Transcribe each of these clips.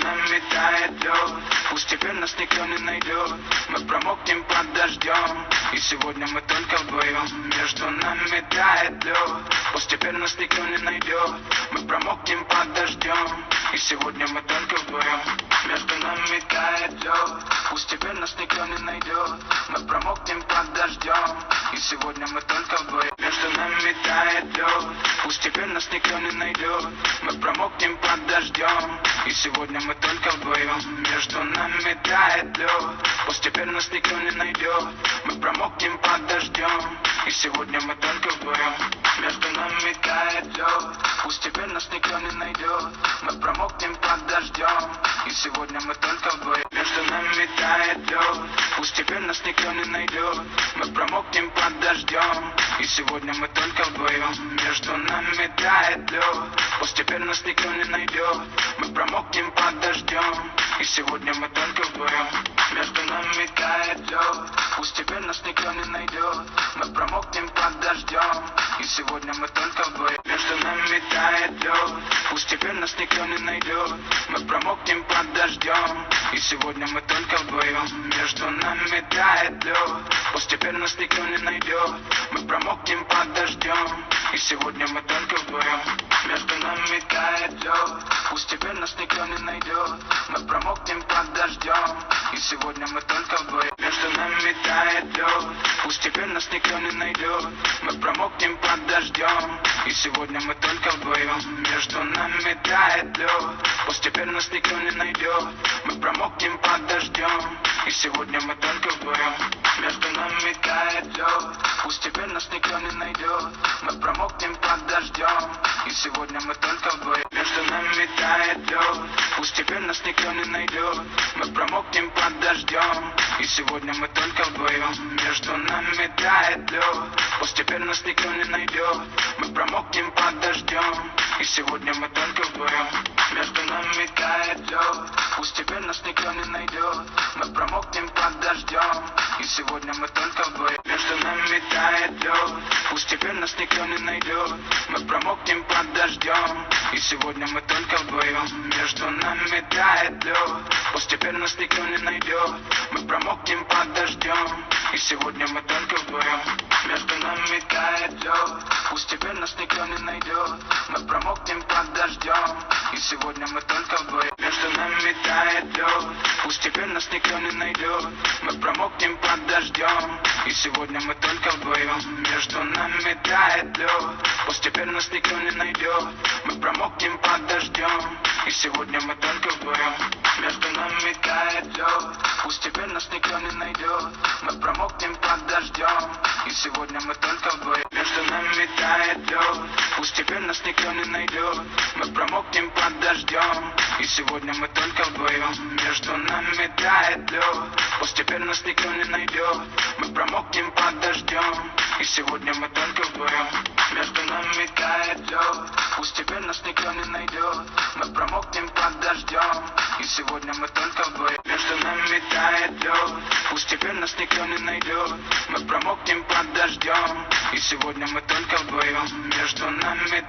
нами тает лед. Пусть теперь нас никто не найдет. Мы промокнем под дождем, и сегодня мы только вдвоем. Между нами тает лед. Пусть теперь нас никто не найдет. Мы промокнем под дождем, и сегодня мы только вдвоем. Между нами тает лед. Пусть теперь нас никто не найдет. Мы промокнем под дождем, и сегодня мы только вдвоем. Между нами тает лед. Пусть теперь нас никто не найдет. Мы промокнем под дождем, и сегодня мы только вдвоем. Между нами тает лед. Пусть теперь нас никто не найдет. Мы промокнем под дождем, и сегодня мы только вдвоем. Между нами тает лед. Пусть теперь нас никто не найдет. Мы промокнем под дождем, и сегодня мы только вдвоем. Между нами тает лед. Пусть теперь нас никто не найдет. Мы промокнем под дождем, и сегодня мы только вдвоем. Между нами тает лед. Пусть теперь нас никто не найдет. Мы промокнем под дождем, и сегодня мы только вдвоем. Между нами тает лед. Пусть теперь нас никто не найдет. Мы промокнем под дождем, и сегодня мы только вдвоем. Между нами тает лед. Пусть теперь нас никто не найдет. Мы промокнем под дождем, и сегодня мы только вдвоем. Между нами тает лед. Пусть теперь нас никто не найдет. Мы промокнем под дождем, и сегодня мы только вдвоем. Между нами тает лед. Пусть теперь нас никто не найдет. Мы промокнем под дождем, и сегодня мы только вдвоем. Между нами тает лед. Пусть теперь нас никто не найдет. Мы промокнем под дождем, и сегодня мы только вдвоем. Между нами тает лед. Пусть теперь нас никто не найдет. Мы промокнем под дождем, и сегодня мы только вдвоем. Между нами тает лед. Пусть теперь нас никто не найдет. Мы промокнем под дождем, и сегодня мы только вдвоем. Между нами тает лед. Пусть теперь нас никто не найдет. Мы промокнем под дождем, и сегодня мы только вдвоем. Между нами тает лед. Пусть теперь нас никто не найдет. Мы промокнем под дождем, и сегодня мы только вдвоем. Между нами тает лед. Пусть теперь нас никто не найдет. Мы промокнем под дождем, и сегодня мы только вдвоем. Между нами тает лед. Пусть теперь нас никто не найдет. Мы промокнем под дождем, и сегодня мы только вдвоем. Между нами тает лед. Пусть теперь нас никто не найдет. Мы промокнем под дождем, и сегодня мы только вдвоем. Между нами тает лед. Пусть теперь нас никто не найдет. Мы промокнем под дождем, и сегодня мы только вдвоем. Между нами тает лед. Пусть теперь нас никто не найдет. Мы промокнем под дождем, и сегодня мы только вдвоем. Между нами тает лед. Пусть теперь нас никто не найдет. Мы промокнем под дождем, и сегодня мы только вдвоем. Между нами тает лед. Пусть теперь нас никто не найдет. Мы промокнем под дождем, и сегодня мы только вдвоем. Между нами тает лед. Пусть теперь нас никто не найдет. Мы промокнем под дождем, и сегодня мы только вдвоем. Между нами тает лед. Пусть теперь нас никто не найдет. Мы промокнем под дождем, и сегодня мы только вдвоем. Между нами тает лед. Пусть теперь нас никто не найдет. Мы промокнем под дождем, и сегодня мы только вдвоем. Между нами тает лед. Пусть теперь нас никто не найдет. Мы промокнем под дождем, и сегодня мы только вдвоем. Между нами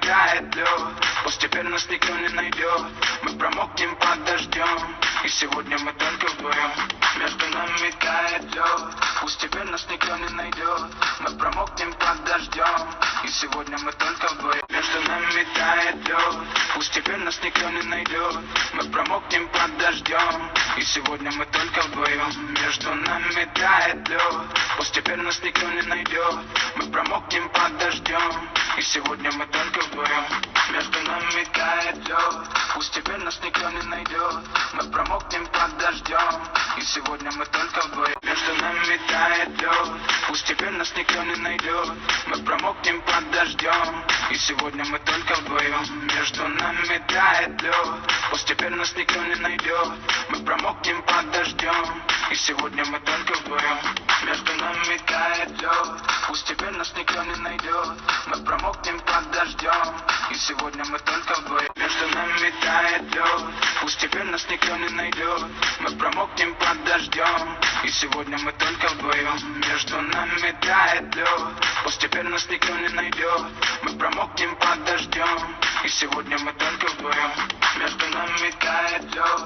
тает лед. Пусть теперь нас никто не найдет. Мы промокнем под дождем, и сегодня мы только вдвоем. Между нами тает лед. Пусть теперь нас никто не найдет. Мы промокнем под дождем, и сегодня мы только вдвоем. Между нами тает лед. Пусть теперь нас никто не найдет. Мы промокнем под дождем, и сегодня мы только вдвоем. Между нами тает лед. Пусть теперь нас никто не найдет. Мы промокнем под дождем, и сегодня мы только вдвоем. Между нами тает лед. Пусть теперь нас никто не найдет. Мы промокнем под дождем, и сегодня мы только вдвоем. Между нами тает лед. Пусть теперь нас никто не найдет. Мы промокнем под дождем, и сегодня мы только вдвоем. Между нами тает лед. Пусть теперь нас никто не найдет. Мы промокнем под дождем, и сегодня мы только вдвоем. Между нами тает лед. Пусть теперь нас никто не найдет. Мы промокнем под дождем, и сегодня мы только вдвоем. Между нами тает лед. Пусть теперь нас никто не найдет. Мы промокнем под дождем, и сегодня мы только вдвоем. Между нами тает лед. Пусть теперь нас никто не найдет. Мы промокнем под дождем, и сегодня мы только вдвоем. Между нами тает лед.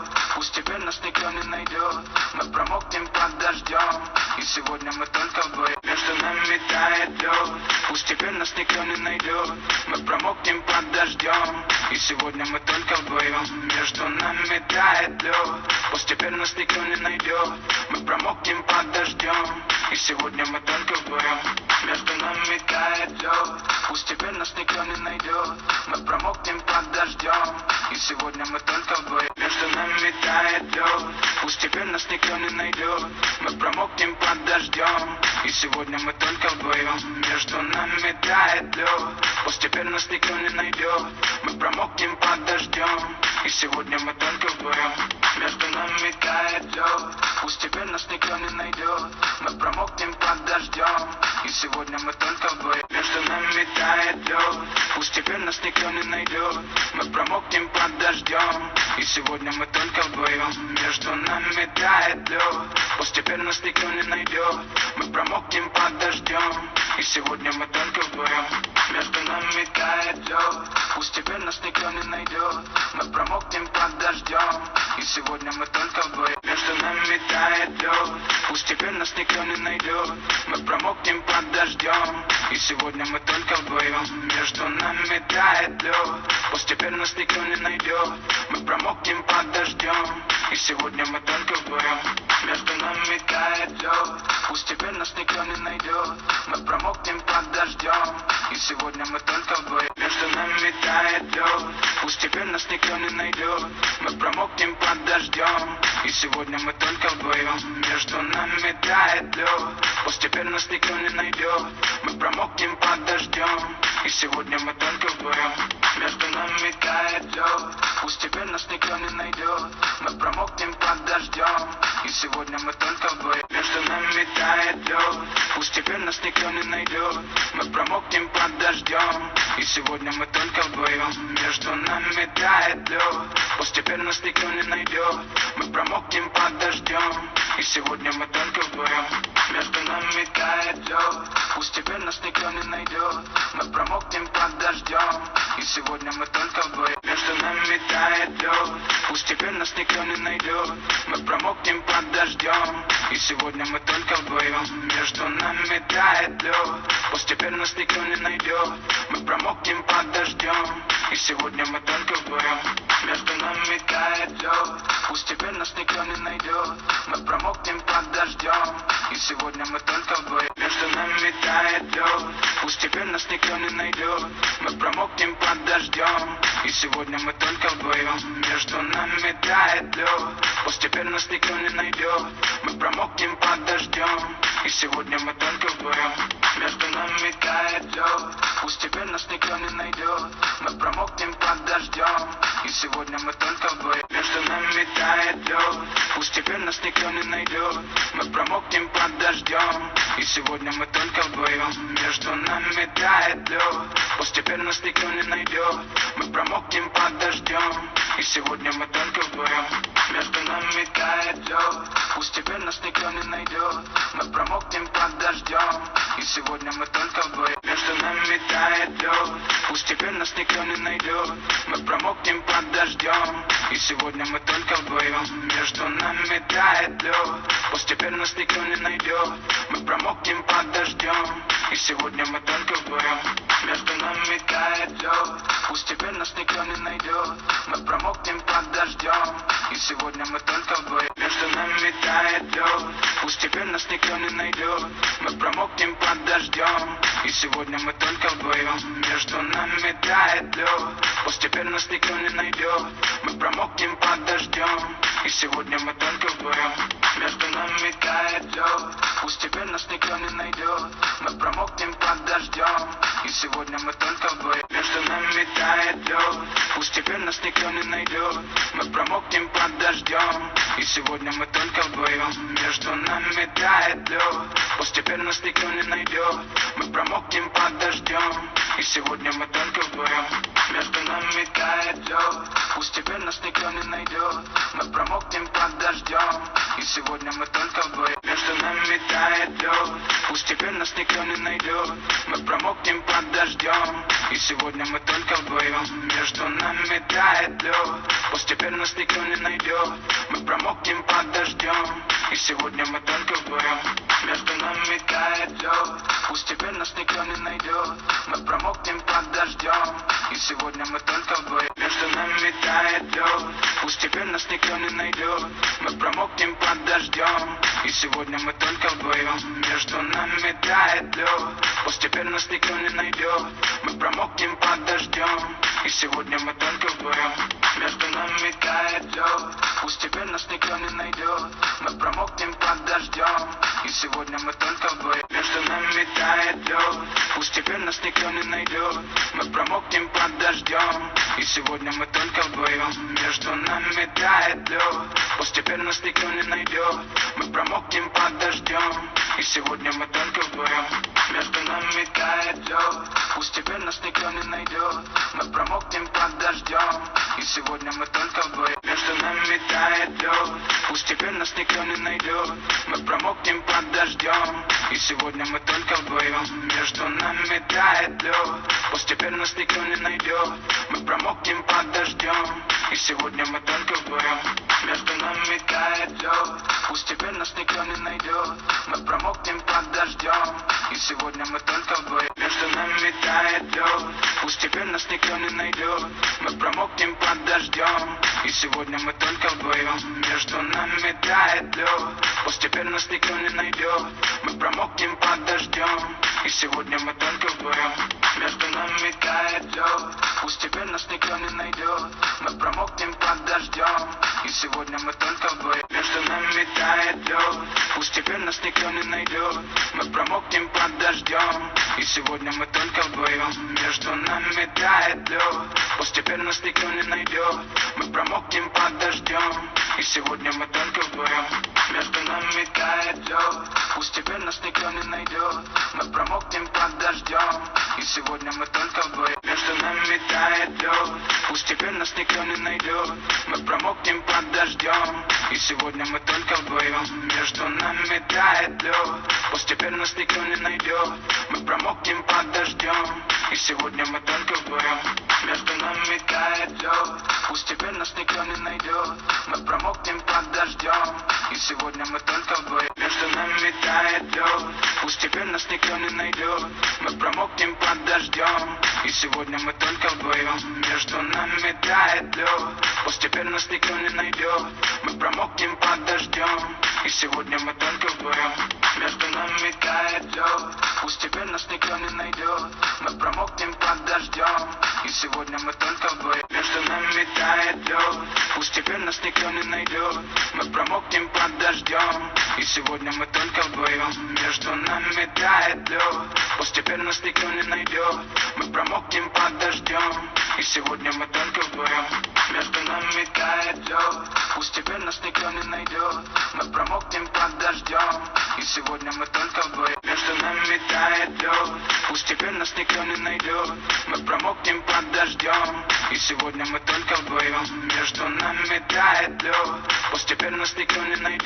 найдет. Мы промокнем под дождем, и сегодня мы только вдвоем. Между нами тает лед, пусть теперь нас никто не найдет. Мы промокнем под дождем, и сегодня мы только вдвоем. Между нами тает лед, пусть теперь нас никто не найдет. Мы промокнем под дождем, и сегодня мы только вдвоем. Между нами тает лед, пусть теперь нас никто не найдет. Мы промокнем под дождем, и сегодня мы только вдвоем. Между нами тает лед, пусть теперь нас никто не найдет. Мы промокнем под дождем, и сегодня мы только вдвоем. Между нами тает лед, пусть теперь нас никто не найдет. Мы промокнем под дождем, и сегодня мы только вдвоем. Между нами тает лед, пусть теперь нас никто не найдет. Мы промокнем под дождем, и сегодня мы только вдвоем. Между нами тает лед, пусть теперь нас никто не найдет. Мы промокнем под дождем, и сегодня мы только вдвоем. Между нами тает лед, пусть теперь нас никто не найдет. Мы промокнем под дождем, и сегодня мы только вдвоем. Между нами тает лед, пусть теперь нас никто не найдет. Мы промокнем под дождем, и сегодня мы только вдвоем. Между нами тает лед, пусть теперь нас никто не найдет. Мы промокнем под дождем, и сегодня мы только вдвоем. Между нами тает лед, пусть теперь нас никто не найдет. Мы промокнем под дождем, и сегодня мы только вдвоем. Между нами тает лед, пусть теперь нас никто не найдет. Мы промокнем под дождем, и сегодня мы только вдвоем. Между нами тает лед, пусть теперь нас никто не найдет. Мы промокнем под дождем, и сегодня мы только вдвоем. Между нами тает лед, пусть теперь нас никто не найдет. Мы промокнем под дождем, и сегодня мы только вдвоем. Между нами тает лед, пусть теперь нас никто не найдет. Мы промокнем под дождем, и сегодня мы только вдвоем. Между нами тает лед, пусть теперь нас никто не найдет. Мы промокнем под дождем, и сегодня мы только вдвоем. Между нами тает лед, пусть теперь нас никто не найдет. Мы промокнем под дождем, и сегодня мы только вдвоем. Между нами тает лед, пусть теперь нас никто не найдет. Мы промокнем под дождем, и сегодня мы только вдвоем. Между нами тает лед, пусть теперь нас никто не найдет. Мы промокнем под дождем, и сегодня мы только вдвоем. Между нами тает лед, пусть теперь нас никто не найдет. Мы промокнем под дождем, и сегодня мы только вдвоем. Между нами тает лед, пусть теперь нас никто не найдет. Мы промокнем под дождем, и сегодня мы только вдвоем. Между нами тает лед, пусть теперь нас никто не найдет. Мы промокнем под дождем, и сегодня мы только вдвоем. Между нами тает лед, пусть теперь нас никто не найдет. Мы промокнем под дождем, и сегодня мы только вдвоем. Между нами тает лед, пусть теперь нас никто не найдет. Мы промокнем под дождем, и сегодня мы только вдвоем. Между нами тает лед, пусть теперь нас никто не найдет. Мы промокнем под дождем, и сегодня мы только вдвоем. Между нами тает лед, пусть теперь нас никто не найдет. Мы промокнем под дождем, и сегодня мы только вдвоем. Между нами тает лед, пусть теперь нас никто не найдет. Мы промокнем под дождем, и сегодня мы только вдвоем. Между нами тает лед, пусть теперь нас никто не найдет. Мы промокнем под дождем, и сегодня мы только вдвоем. Между нами тает лед, пусть теперь нас никто не найдет. Мы промокнем под дождем, и сегодня мы только вдвоем. Между нами тает лед, пусть теперь нас никто не найдет. Мы промокнем под дождем, и сегодня мы только вдвоем. Между нами тает лед, пусть теперь нас никто не найдет. Мы промокнем под дождем, и сегодня мы только вдвоем. Между нами тает лед, пусть теперь нас никто не найдет. Мы промокнем под дождем, и сегодня мы только вдвоем. Между нами тает лед, пусть теперь нас никто не найдет. Мы промокнем под дождем, и сегодня мы только вдвоем. Между нами тает лед, пусть теперь нас никто не найдет. Мы промокнем под дождем, и сегодня мы только вдвоем. Между нами тает лед, пусть теперь нас никто не найдет. Мы промокнем под дождем, и сегодня мы только вдвоем. Между нами тает лед, пусть теперь нас никто не найдет. Мы промокнем под дождем, и сегодня мы только вдвоем. Между нами тает лед, пусть теперь нас никто не найдет. Мы промокнем под дождем, и сегодня мы только вдвоем. Между нами тает лед, пусть теперь нас никто не найдет. Мы промокнем под дождем. И сегодня мы только вдвоем. Между нами тает лед, пусть теперь нас никто не найдет. Мы промокнем под дождем. И сегодня мы только вдвоем. Между нами тает лед, пусть теперь нас никто не найдет. Мы промокнем под дождем. И сегодня мы только вдвоем. Между нами тает лед, пусть теперь нас никто не найдет. Мы промокнем под дождем. И сегодня мы только вдвоем. Между нами тает лед, пусть теперь нас никто не найдет. Мы промокнем под дождем. И сегодня мы только вдвоем. Между нами тает лед, пусть теперь нас никто не найдет. Мы промокнем под дождем. И сегодня мы только вдвоем. Между нами тает лед, пусть теперь нас никто не найдет. Мы промокнем под дождем. И сегодня мы только вдвоем. Между нами тает лед, пусть теперь нас никто не найдет. Мы промокнем под дождем. И сегодня мы только вдвоем. Между нами тает лед, пусть теперь нас никто не найдет. Мы промокнем под дождем. И сегодня мы только вдвоем. Между нами тает лед, пусть теперь нас никто не найдет. Мы промокнем под дождем. И сегодня мы только вдвоем. Между нами тает лед, пусть теперь нас никто не найдет. Мы промокнем под дождем. И сегодня мы только вдвоем. Между нами тает лед, пусть теперь нас никто не найдет. Мы промокнем под дождем. И сегодня мы только вдвоем. Между нами тает лед, пусть теперь нас никто не найдет. Мы промокнем под дождем. И сегодня мы только вдвоем. Между нами тает лед, пусть теперь нас никто не найдет. Мы промокнем под дождем. И сегодня мы только вдвоем. Между нами тает лед, пусть теперь нас никто не найдет. Мы промокнем под дождем. И сегодня мы только вдвоем. Между нами тает лед, пусть теперь нас никто не найдет. Мы промокнем под дождем. И сегодня мы только вдвоем. Между нами тает лед, пусть теперь нас никто не найдет. Мы промокнем под дождем. И сегодня мы только вдвоем. Между нами тает лед, пусть теперь нас никто не найдет. Мы промокнем под дождем. И сегодня мы только вдвоем. Между нами тает лед, пусть теперь нас никто не найдет. Мы промокнем под дождем. И сегодня мы только вдвоем. Между нами тает лед, пусть теперь нас никто не найдет. Мы промокнем под дождем. И сегодня мы только вдвоем. Между нами тает лед, пусть теперь нас никто не найдет. Мы промокнем под дождем. И сегодня мы только вдвоем. Между нами тает лед, пусть теперь нас никто не найдет. Мы промокнем под дождем. И сегодня мы только вдвоем. Между нами тает лед, пусть теперь нас никто не найдет. Мы промокнем под дождем. И сегодня мы только вдвоем. Между нами тает лед, пусть теперь нас никто не найдет. Мы промокнем под дождем. И сегодня мы только вдвоем. Между нами тает лед, пусть теперь нас никто не найдет. Мы промокнем под дождем. И сегодня мы только вдвоем. Между нами тает лед, пусть теперь нас никто не найдет. Мы промокнем под дождем. И сегодня мы только вдвоем. Между нами тает лед, пусть теперь нас никто не найдет. Мы промокнем под дождем. И сегодня мы только вдвоем. Между нами тает лед, пусть теперь нас никто не найдет.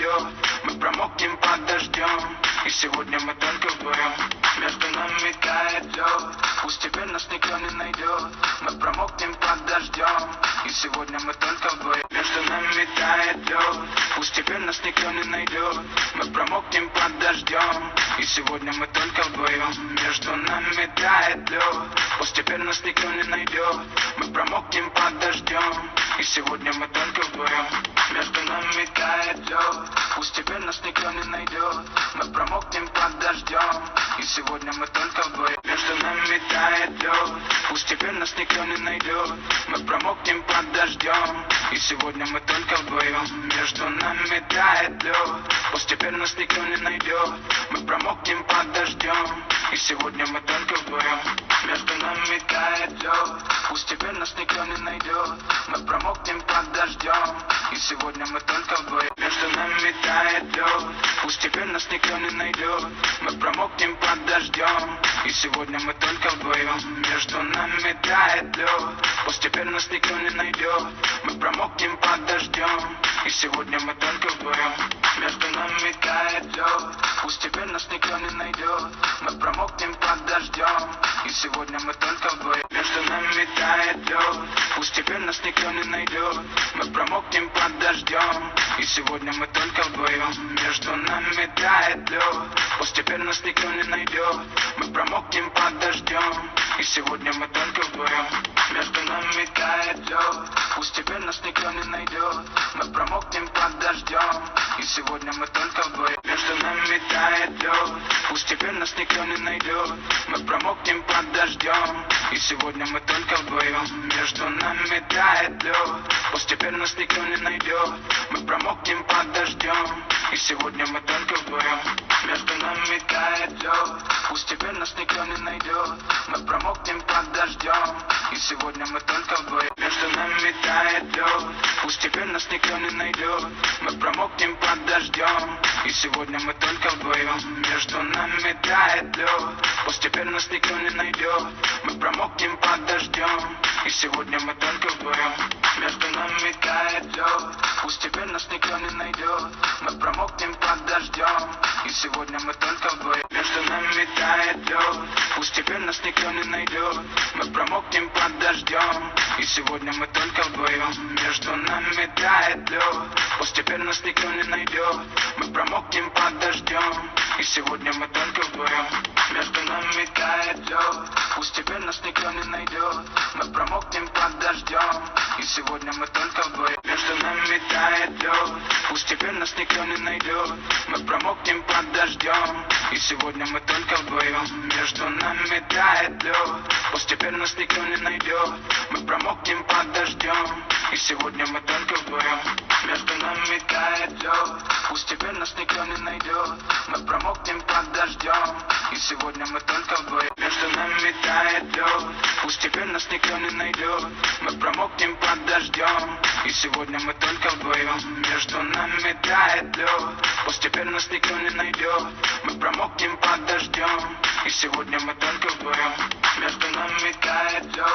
Мы промокнем под дождем. И сегодня мы только вдвоем. Между нами тает лед, пусть теперь нас никто не найдет. Мы промокнем под дождем. И сегодня мы только вдвоем. Между нами тает лед, пусть теперь нас никто не найдет. Мы промокнем под дождем. И сегодня мы только вдвоем. Между нами тает лед, пусть теперь нас никто не найдет. Мы промокнем под дождем. И сегодня мы только вдвоем. Между нами тает лед, пусть теперь нас никто не найдет. Мы промокнем под дождем. И сегодня мы только вдвоем. Между нами тает лед, пусть теперь нас никто не найдет. Мы промокнем под дождем. И сегодня мы только вдвоем. Между нами тает лед, пусть теперь нас никто не найдет. Мы промокнем под дождем. И сегодня мы только вдвоем. Между нами тает лед, пусть теперь нас никто не найдет. Мы промокнем под дождем. И сегодня мы только вдвоем. Между нами тает лед, пусть теперь нас никто не найдет. Мы промокнем под дождем. И сегодня мы только вдвоем. Между нами тает лед, пусть теперь нас никто не найдет. Мы промокнем под дождем. И сегодня мы только вдвоем. Между нами тает лед, пусть теперь нас никто не найдет. Мы промокнем под дождем. И сегодня мы только вдвоем. Между нами тает лед, пусть теперь нас никто не найдет. Мы промокнем под дождем. И сегодня мы только вдвоем. Между нами тает лед, постепенно нас никто не найдет. Мы промокнем под дождем. И сегодня мы только вдвоем. Между нами тает лед, пусть теперь нас никто не найдет. Мы промокнем под дождем. И сегодня мы только вдвоем. Между нами тает лед, пусть теперь нас никто не найдет. Мы промокнем под дождем. И сегодня мы только вдвоем. Между нами тает лед, пусть теперь нас никто не найдет. Мы промокнем под дождем. И сегодня мы только вдвоем. Между нами тает лед, пусть теперь нас никто не найдет. Мы промокнем под дождем. И сегодня мы только вдвоем. Между нами тает лед, пусть теперь нас никто не найдет. Мы промокнем под дождем. И сегодня мы только вдвоем. Между нами тает лед, пусть теперь нас никто не найдет. Мы промокнем под дождем. И сегодня мы только вдвоем. Между нами тает лед, пусть теперь нас никто не найдет. Мы промокнем под дождем. И сегодня мы только вдвоем. Между нами тает лед, пусть теперь нас никто не найдет. Мы промокнем под дождем. И сегодня мы только вдвоем. Между нами тает лед, пусть теперь нас никто не найдет. Мы промокнем под дождем. И сегодня мы только вдвоем. Между нами тает лед, пусть теперь нас никто не найдет. Мы промокнем под дождем. И сегодня мы только вдвоем. Между нами тает лед, пусть теперь нас никто не найдет. Мы промокнем под дождем. И сегодня мы только вдвоем. Между нами тает лед, пусть теперь нас никто не найдет. Мы промокнем под дождем. И сегодня мы только вдвоем. Между нами тает лед, пусть теперь нас никто не найдет. Мы промокнем под дождем. И сегодня мы только вдвоем. Между нами тает лед, пусть теперь нас никто не найдет. Мы промокнем под дождем. И сегодня мы только вдвоем. Между нами тает лед, пусть теперь нас никто не найдет. Мы промокнем под дождем. И сегодня мы только вдвоем. Между нами тает лед,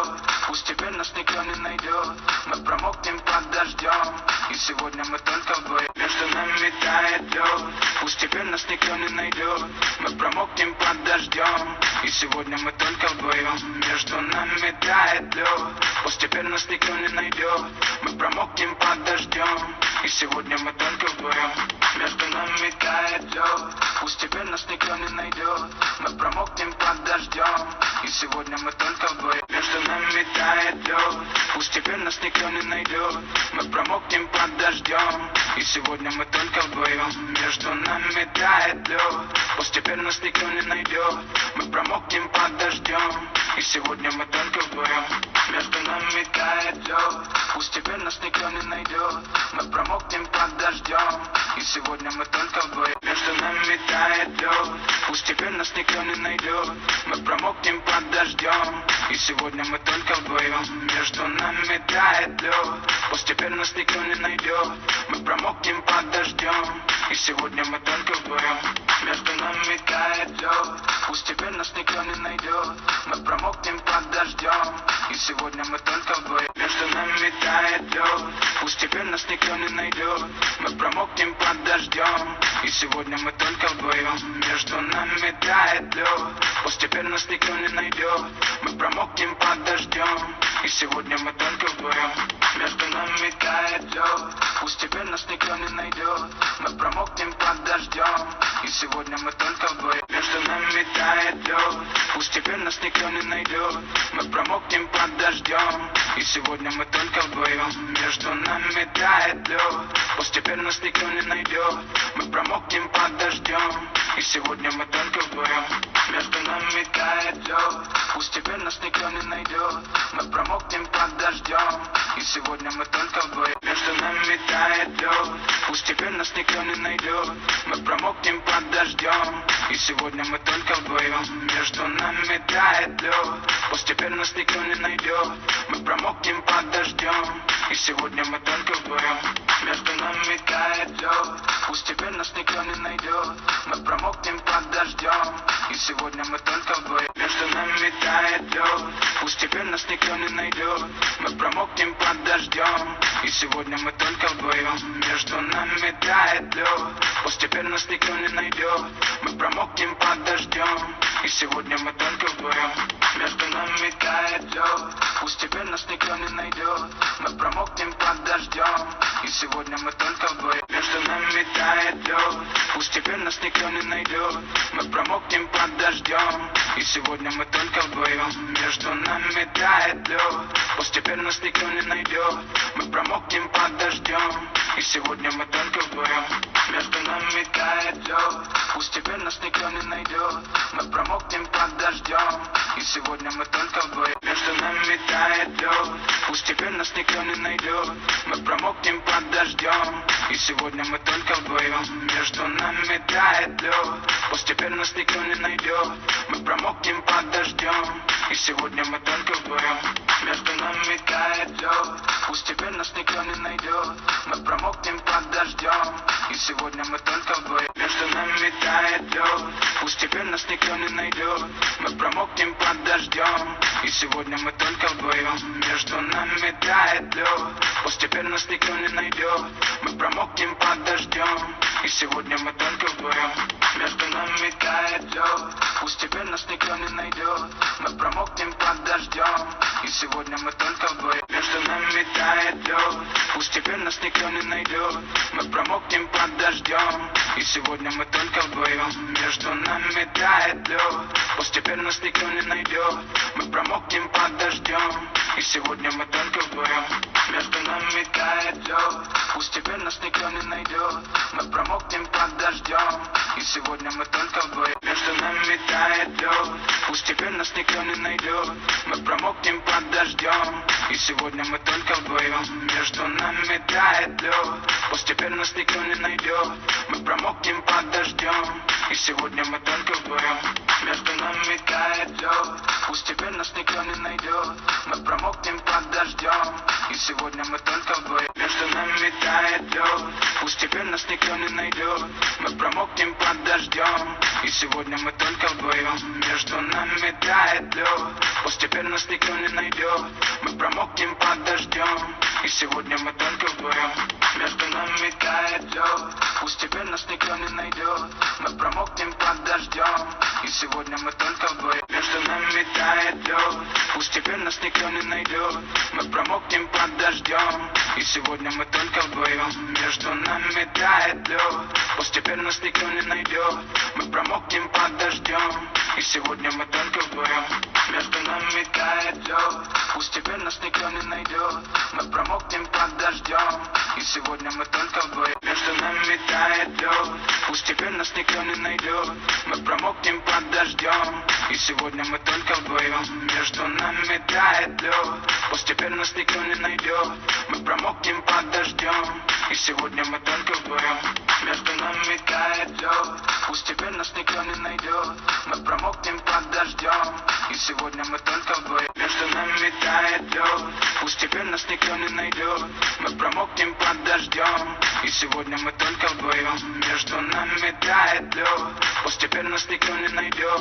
пусть теперь нас никто не найдет. Мы промокнем под дождем. И сегодня мы только вдвоем. Между нами тает лед, пусть теперь нас никто не найдет. Мы промокнем под дождем. И сегодня мы только вдвоем. Между нами тает лед, пусть теперь нас никто не найдет. Мы промокнем под дождем. И сегодня мы только вдвоем. Между нами тает лед, пусть теперь нас никто не найдет. Мы промокнем под дождем. И сегодня мы только вдвоем. Между нами тает лед, пусть теперь нас никто не найдет. Мы промокнем под дождем. И сегодня мы только вдвоем. Между нами тает лед, пусть теперь нас никто не найдет. Мы промокнем под дождем. И сегодня мы только вдвоем. Между нами тает лед, пусть теперь нас никто не найдет. Мы промокнем под дождем. И сегодня мы только вдвоем. Между нами тает лед, пусть теперь нас никто не найдет. Мы промокнем под дождем. И сегодня мы только вдвоем. Между нами тает лед, пусть теперь нас никто не найдет. Мы промокнем под дождем. И сегодня мы только вдвоем. Между нами тает лед, пусть теперь нас никто не найдет. Мы промокнем под дождем. И сегодня мы только вдвоем. Между нами тает лед, пусть теперь нас никто не найдет. Мы промокнем под дождем. И сегодня мы только вдвоем. Между нами тает лед, пусть теперь нас никто не найдет. Мы промокнем под дождем. И сегодня мы только вдвоем. Между нами тает лед, пусть теперь нас никто не найдет. Мы промокнем под дождем. И сегодня мы только вдвоем. Между нами тает лед, пусть теперь нас никто не найдет. Мы промокнем под дождем. И сегодня мы только вдвоем. Между нами тает лед, пусть теперь нас никто не найдет. Мы промокнем под дождем. И сегодня мы только вдвоем. Между нами тает лед, пусть теперь нас никто не найдет. Мы промокнем под дождем. И сегодня мы только вдвоем. Между нами тает лед, пусть теперь нас никто не найдет. Мы промокнем под дождем. И сегодня мы только вдвоем. Между нами тает лед, пусть теперь нас никто не найдет. Мы промокнем под дождем. И сегодня мы только вдвоем. Между нами тает лед, пусть теперь нас никто не найдет. Мы промокнем под дождем. И сегодня мы только вдвоем. Между нами тает лед, пусть теперь нас никто не найдет. Мы промокнем под дождем. И сегодня мы только вдвоем. Между нами тает лед, пусть теперь нас никто не найдет. Мы промокнем под дождем. И сегодня мы только вдвоем. Между нами тает лед, пусть теперь нас никто не найдет. Мы промокнем под дождем. И сегодня мы только вдвоем. нас никто не найдет. Мы промокнем под дождем, и сегодня мы только вдвоем. Между нами тает лед, пусть теперь нас никто не найдет. Мы промокнем под дождем, и сегодня мы только вдвоем. Между нами тает лед, пусть теперь нас никто не найдет. Мы промокнем под дождем, и сегодня мы только вдвоем. Между нами тает лед, пусть теперь нас никто не найдет. Мы промокнем под дождем, и сегодня мы только вдвоем. Между нами тает лед, пусть теперь нас никто не найдет. Мы промокнем под дождем, и сегодня мы только вдвоем. Между нами тает лед, пусть теперь нас никто не найдет. Мы промокнем под дождем, и сегодня мы только вдвоем. Между нами тает лед, пусть теперь нас никто не найдет. Мы промокнем под дождем, и сегодня мы только вдвоем. Между нами тает лед, пусть теперь нас никто не найдет. Мы промокнем под дождем, и сегодня мы только вдвоем. Между нами тает лед, пусть теперь нас никто не найдет. Мы промокнем под дождем, и сегодня мы только вдвоем. Между нами тает лед, пусть теперь нас никто не найдет. Мы промокнем под дождем, и сегодня мы только вдвоем. Между нами тает лед, пусть теперь нас никто не найдет. Мы промокнем под дождем, и сегодня мы только вдвоем. Между нами тает лед, пусть теперь нас никто не найдет. Мы промокнем под дождем, и сегодня мы только вдвоем. Между нами тает лед, пусть теперь нас никто не найдет. Мы промокнем под дождем, и сегодня мы только вдвоем. Между нами тает лед, пусть теперь нас никто не найдет. Мы промокнем под дождем, и сегодня мы только вдвоем. Между нами тает лед, пусть теперь нас никто не найдет. Мы промокнем под дождем, и сегодня мы только вдвоем. Между нами тает лед, пусть теперь нас никто не найдет. Мы промокнем под дождем, и сегодня мы только вдвоем. Между нами тает лед, пусть теперь нас никто не найдет. Мы промокнем под дождем, и сегодня мы только вдвоем. Между нами тает лед, пусть теперь нас никто не найдет. Мы промокнем под дождем, и сегодня мы только вдвоем. Между нами тает лед, пусть теперь нас никто не найдет. Мы промокнем под дождем, и сегодня мы только вдвоем. Между нами тает лед, пусть теперь нас никто не найдет. Мы промокнем под дождем, и сегодня мы только вдвоем. Между нами тает лед, пусть теперь нас никто не найдет. Мы промокнем под дождем, и сегодня мы только вдвоем. Между нами тает лед, пусть теперь нас никто не найдет. Мы промокнем под дождем, и сегодня мы только вдвоем. Между нами тает лед, пусть теперь нас никто не найдет. Мы промокнем под дождем, и сегодня мы только вдвоем. Между нами тает лед, пусть теперь нас никто не найдет. Мы промокнем под дождем, и сегодня мы только вдвоем. Между нами тает лед, пусть теперь нас никто не найдет. Мы промокнем под дождем, и сегодня мы только вдвоем. Между нами тает лед, пусть теперь нас никто не найдет.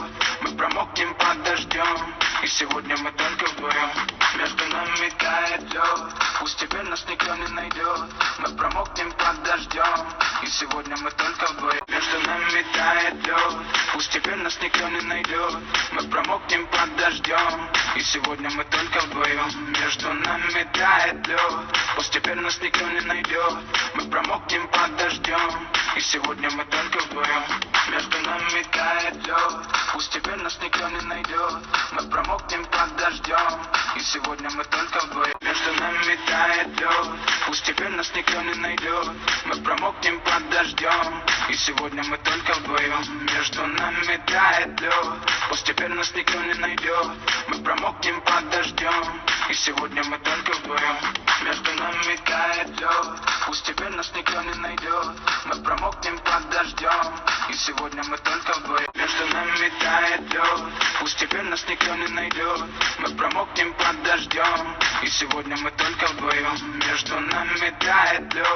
Мы промокнем под дождем, и сегодня мы только вдвоем. Между нами тает лед, пусть теперь нас никто не найдет. Мы промокнем под дождем, и сегодня мы только вдвоем. Между нами тает лед, пусть теперь нас никто не найдет. Мы промокнем под дождем, и сегодня мы только вдвоем. Между нами тает лед, пусть теперь нас никто не найдет. Мы промокнем под дождем, и сегодня мы только вдвоем. Между нами тает лед, пусть теперь нас никто не найдет. Мы промокнем под дождем, и сегодня мы только вдвоем. Между нами тает лед, пусть теперь нас никто не найдет. Мы промокнем под дождем, и сегодня мы только вдвоем. Между нами тает лед, пусть теперь нас никто не найдет. Мы промокнем под дождем, и сегодня мы только вдвоем. Между нами тает лед, пусть теперь нас никто не найдет. Мы промокнем под дождем, и сегодня мы только вдвоем. Между нами тает лед, пусть теперь нас никто не найдет. Мы промокнем под дождем, и сегодня мы только вдвоем. Между нами тает лед,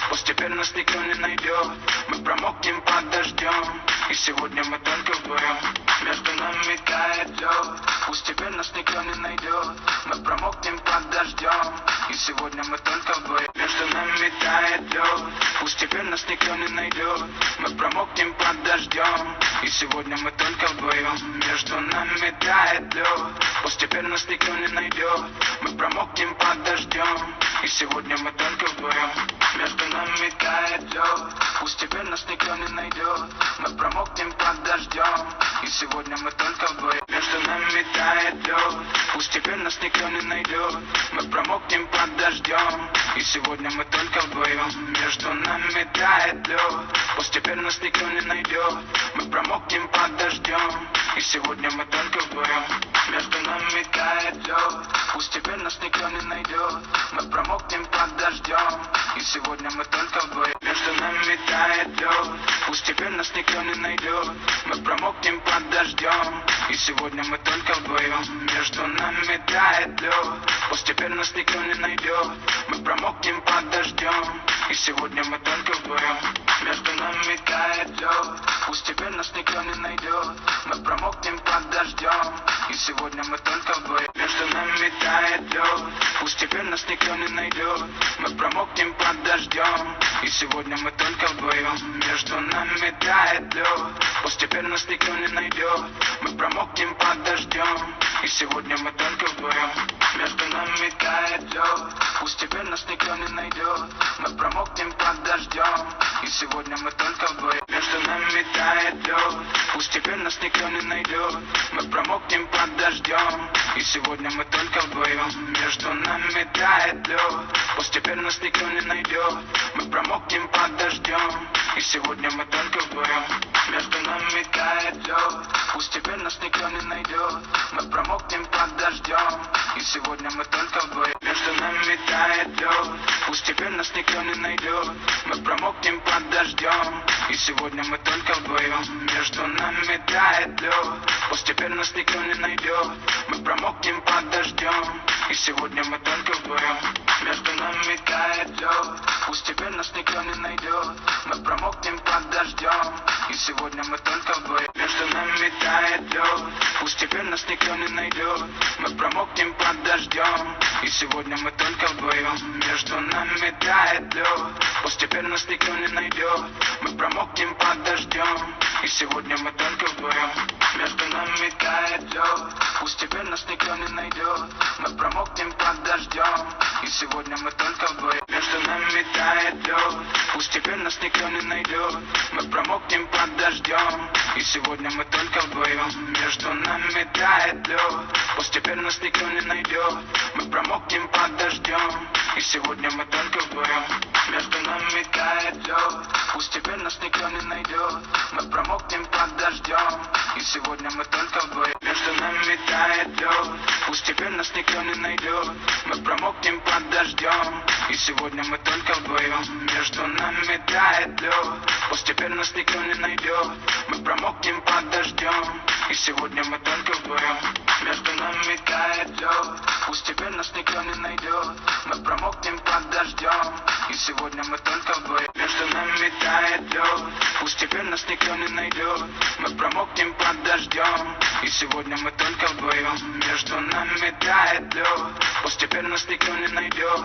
пусть теперь нас никто не найдет. Мы промокнем под дождем, и сегодня мы только вдвоем. Между нами тает лед, пусть теперь нас никто не найдет. Мы промокнем под дождем, и сегодня мы только вдвоем. Между нами тает лед, пусть теперь нас никто не найдет. Мы промокнем под дождем, и сегодня мы только вдвоем. Между нами тает лед, пусть теперь нас никто не найдет. Мы промокнем под дождем, и сегодня мы только вдвоем. Между нами тает лед, пусть теперь нас никто не найдет. Мы теперь нас никто не найдет. Мы промокнем под дождем, и сегодня мы только вдвоем. Между нами тает лед, пусть теперь нас никто не найдет. Мы промокнем под дождем, и сегодня мы только вдвоем. Между нами тает лед, пусть теперь нас никто не найдет. Мы промокнем под дождем, и сегодня мы только вдвоем. Между нами тает лед, пусть теперь нас никто не найдет. Мы промокнем под дождем, и сегодня мы только вдвоем. Между нами тает лед, пусть теперь нас никто не найдет. Мы промокнем под дождем, и сегодня мы только вдвоем. Между нами тает лед, пусть теперь нас никто не найдет. Мы промокнем под дождем, и сегодня мы только вдвоем. Между нами тает лед, пусть теперь нас никто не найдет. Мы промокнем под дождем, и сегодня мы только вдвоем. Между нами тает лед, пусть теперь нас никто не найдет. Мы промокнем под дождем, и сегодня мы только вдвоем. Между нами тает лед, пусть теперь нас никто не найдет. Мы промокнем под дождем, и сегодня мы только вдвоем. Между нами тает лед, пусть теперь нас никто не найдет. Мы промокнем под дождем, и сегодня мы только вдвоем. Между нами тает лед, пусть теперь нас никто не найдет. Мы промокнем под дождем, и сегодня мы только вдвоем. Между нами тает лед, пусть теперь нас никто не найдет. Мы промокнем под дождем, и сегодня мы только вдвоем. Между нами тает лед, пусть теперь нас никто не найдет. Мы промокнем под дождем, и сегодня мы только вдвоем. Между нами тает лед, пусть теперь нас никто не найдет. Мы промокнем под дождем, и сегодня мы только вдвоем. Между нами тает лед, пусть теперь нас никто не найдет. Мы промокнем под дождем, и сегодня мы только вдвоем. Между нами тает лед, пусть теперь нас никто не найдет. Мы промокнем под дождем, и сегодня мы только вдвоем. Между нами тает лед, пусть теперь нас никто не найдет. Мы промокнем под дождем, и сегодня мы только вдвоем. Между нами тает лед, пусть теперь нас никто не найдет. Мы промокнем под дождем, и сегодня мы только вдвоем. Между нами тает лед, пусть теперь нас никто не найдет. Мы промокнем под дождем, и сегодня мы только вдвоем. Между нами тает лед, пусть теперь нас никто не найдет. Мы промокнем под дождем, и сегодня мы только вдвоем. Между нами тает лед, пусть теперь нас никто не найдет. Мы промокнем под дождем, и сегодня мы только вдвоем. Между нами тает лед, пусть теперь нас никто не найдет. Мы промокнем под дождем, и сегодня мы только вдвоем. Между нами тает лед, пусть теперь нас никто не найдет. Мы промокнем под дождем, и сегодня мы только вдвоем. Между нами тает лед, пусть теперь нас никто не найдет. Мы промокнем под дождем, и сегодня мы только вдвоем. Между нами тает лед, пусть теперь нас никто не найдет. Мы промокнем под дождем, и сегодня мы только вдвоем. Между нами тает лед, пусть теперь нас никто не найдет.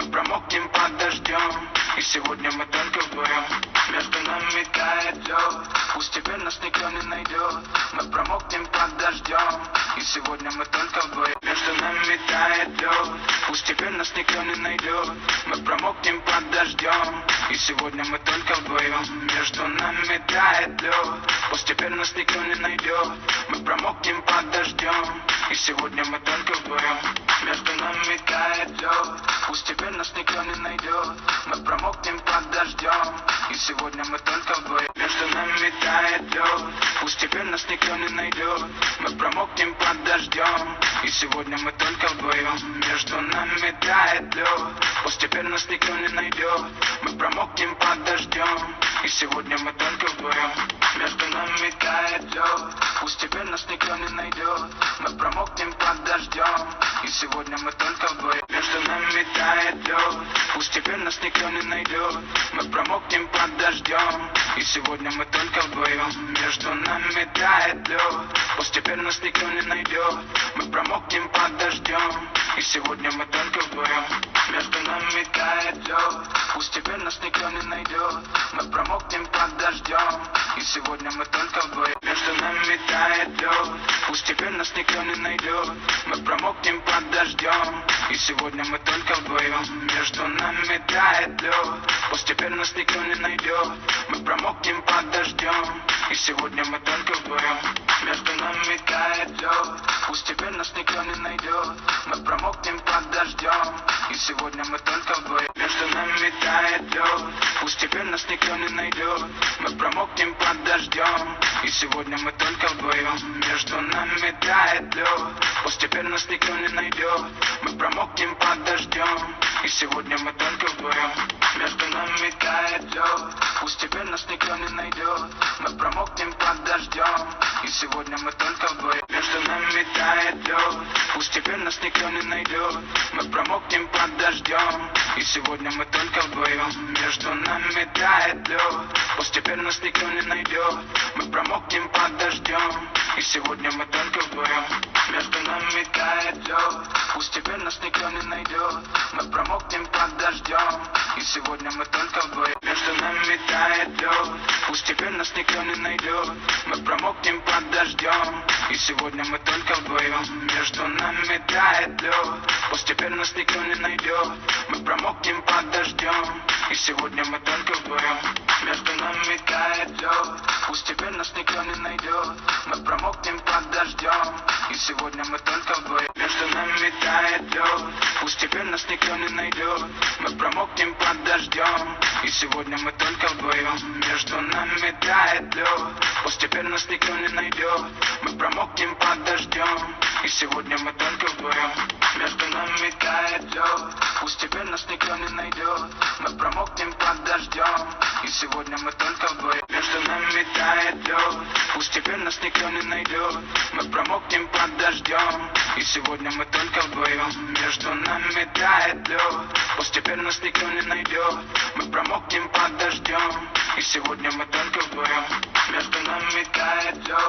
Мы промокнем под дождем, и сегодня мы только вдвоем. Между нами тает лед, пусть теперь нас никто не найдет. Мы промокнем под дождем, и сегодня мы только вдвоем. Между нами тает лед, пусть теперь нас никто не найдет. Мы промокнем под дождем, и сегодня мы только вдвоем. Между нами тает лед, пусть теперь нас никто не найдет. Мы промокнем под дождем, и сегодня мы только вдвоем. Между нами тает лед, пусть теперь нас никто не найдет. Мы промокнем под дождем, и сегодня мы только вдвоем. Между нами тает лед, пусть теперь нас никто не найдет. Мы промокнем под дождем, и сегодня мы только вдвоем. Между нами тает лед, пусть теперь нас никто не найдет. Мы промокнем под дождем, и сегодня мы только вдвоем. Между нами тает лед, пусть теперь нас никто не найдет. Мы промокнем под дождем, и сегодня мы только вдвоем. Между нами тает лед, пусть теперь нас никто не найдет. Мы промокнем под дождем, и сегодня мы только вдвоем. Между нами тает лед, пусть теперь нас никто не найдет. Мы промокнем под дождем, и сегодня мы только вдвоем. Между нами тает лед, пусть теперь нас никто не найдет. Мы промокнем под дождем, и сегодня мы только вдвоем. Между нами нами тает лед. Пусть теперь нас никто не найдет. Мы промокнем под дождем. И сегодня мы только вдвоем. Между нами тает лед. Пусть теперь нас никто не найдет. Мы промокнем под дождем. И сегодня мы только вдвоем. Между нами тает лед. Пусть теперь нас никто не найдет. Мы промокнем под дождем. И сегодня мы только вдвоем. Между нами тает лед. Пусть теперь нас никто не найдет. Мы промокнем под дождем. И сегодня мы только вдвоем. Между нами тает лед. Пусть теперь нас никто не найдет. Мы промокнем под дождем. И сегодня мы только вдвоем. Между нами тает лед. Пусть теперь нас никто не найдет. Мы промокнем под дождем. И сегодня мы только вдвоем. Между нами тает лед. Пусть теперь нас никто не найдет. Мы промокнем под дождем. И сегодня мы только вдвоем. Между нами тает лед. Пусть теперь нас никто не найдет. Мы промокнем под дождем. И сегодня мы только вдвоем. Между нами тает лед. Пусть теперь нас никто не найдет. Мы промокнем под дождем. И сегодня мы только вдвоем. Между нами тает лед. Пусть теперь нас никто не найдет. Мы промокнем под дождем. И сегодня мы только вдвоем. Между нами тает лед. Пусть теперь нас никто не найдет. Мы промокнем под дождем. И сегодня мы только вдвоем. Между нами тает лед. Пусть теперь нас никто не найдет. Мы промокнем под дождем. И сегодня мы только вдвоем. Между нами тает лед. Пусть теперь нас никто не найдет. Мы промокнем под дождем. И сегодня мы только вдвоем. Между нами тает лед. Пусть теперь нас никто не найдет. Мы промокнем под дождем. И сегодня мы только вдвоем. Между нами тает лед. Пусть теперь нас никто не найдет. Мы промокнем под дождем. И сегодня мы только вдвоем. Между нами тает лед. Пусть теперь нас никто не найдет. Мы промокнем под дождем. И сегодня мы только вдвоем. Между нами тает лед. Пусть теперь нас никто не найдет. Мы промокнем под дождем. И сегодня мы только вдвоем. Между нами тает лед.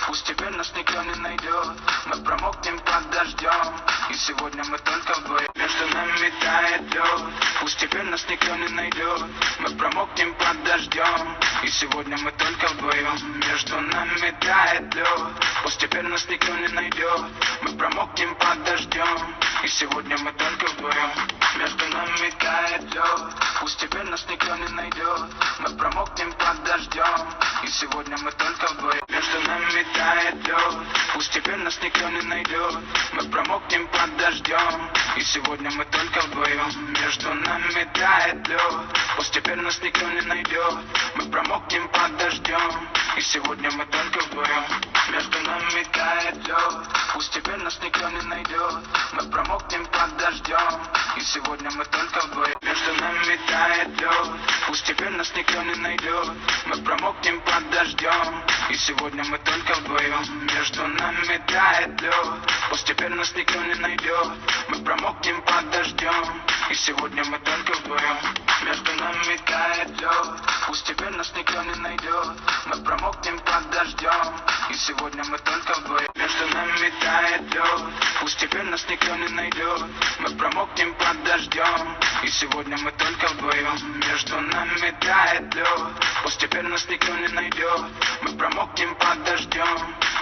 Пусть теперь нас никто не найдет. Мы промокнем под дождем. И сегодня мы только вдвоем. Между нами тает лед. Пусть теперь нас никто не найдет. Мы промокнем под дождем. И сегодня мы только вдвоем. Между нами тает лед. Пусть теперь нас никто не найдет. Мы промокнем под дождем. И сегодня мы только вдвоем. Между нами тает лед. Пусть теперь нас никто не найдет. Мы промокнем под дождем. И сегодня мы только вдвоем. Между нами тает лед. Пусть теперь нас никто не найдет. Мы промокнем под дождем. И сегодня мы только вдвоем. Между нами тает лед. Пусть теперь нас никто не найдет. Мы промокнем под дождем. И сегодня мы только вдвоем. Между нами тает лед. Пусть теперь нас никто не найдет. Мы промокнем под дождем. И сегодня мы только вдвоем. Между нами тает лед. Пусть теперь нас никто не найдет. Мы промокнем под дождем. И сегодня мы только вдвоем. Между нами тает лед. Пусть теперь нас никто не найдет. Мы промокнем под дождем. И сегодня мы только вдвоем. Между нами тает лед. Пусть теперь нас никто не найдет. Мы промокнем под дождем. И сегодня мы только вдвоем. Между нами тает лед. Пусть теперь нас никто не найдет. Мы промокнем под дождем. И сегодня мы только вдвоем. Между нами тает лед. Пусть теперь нас никто не найдет. Мы промокнем под дождем.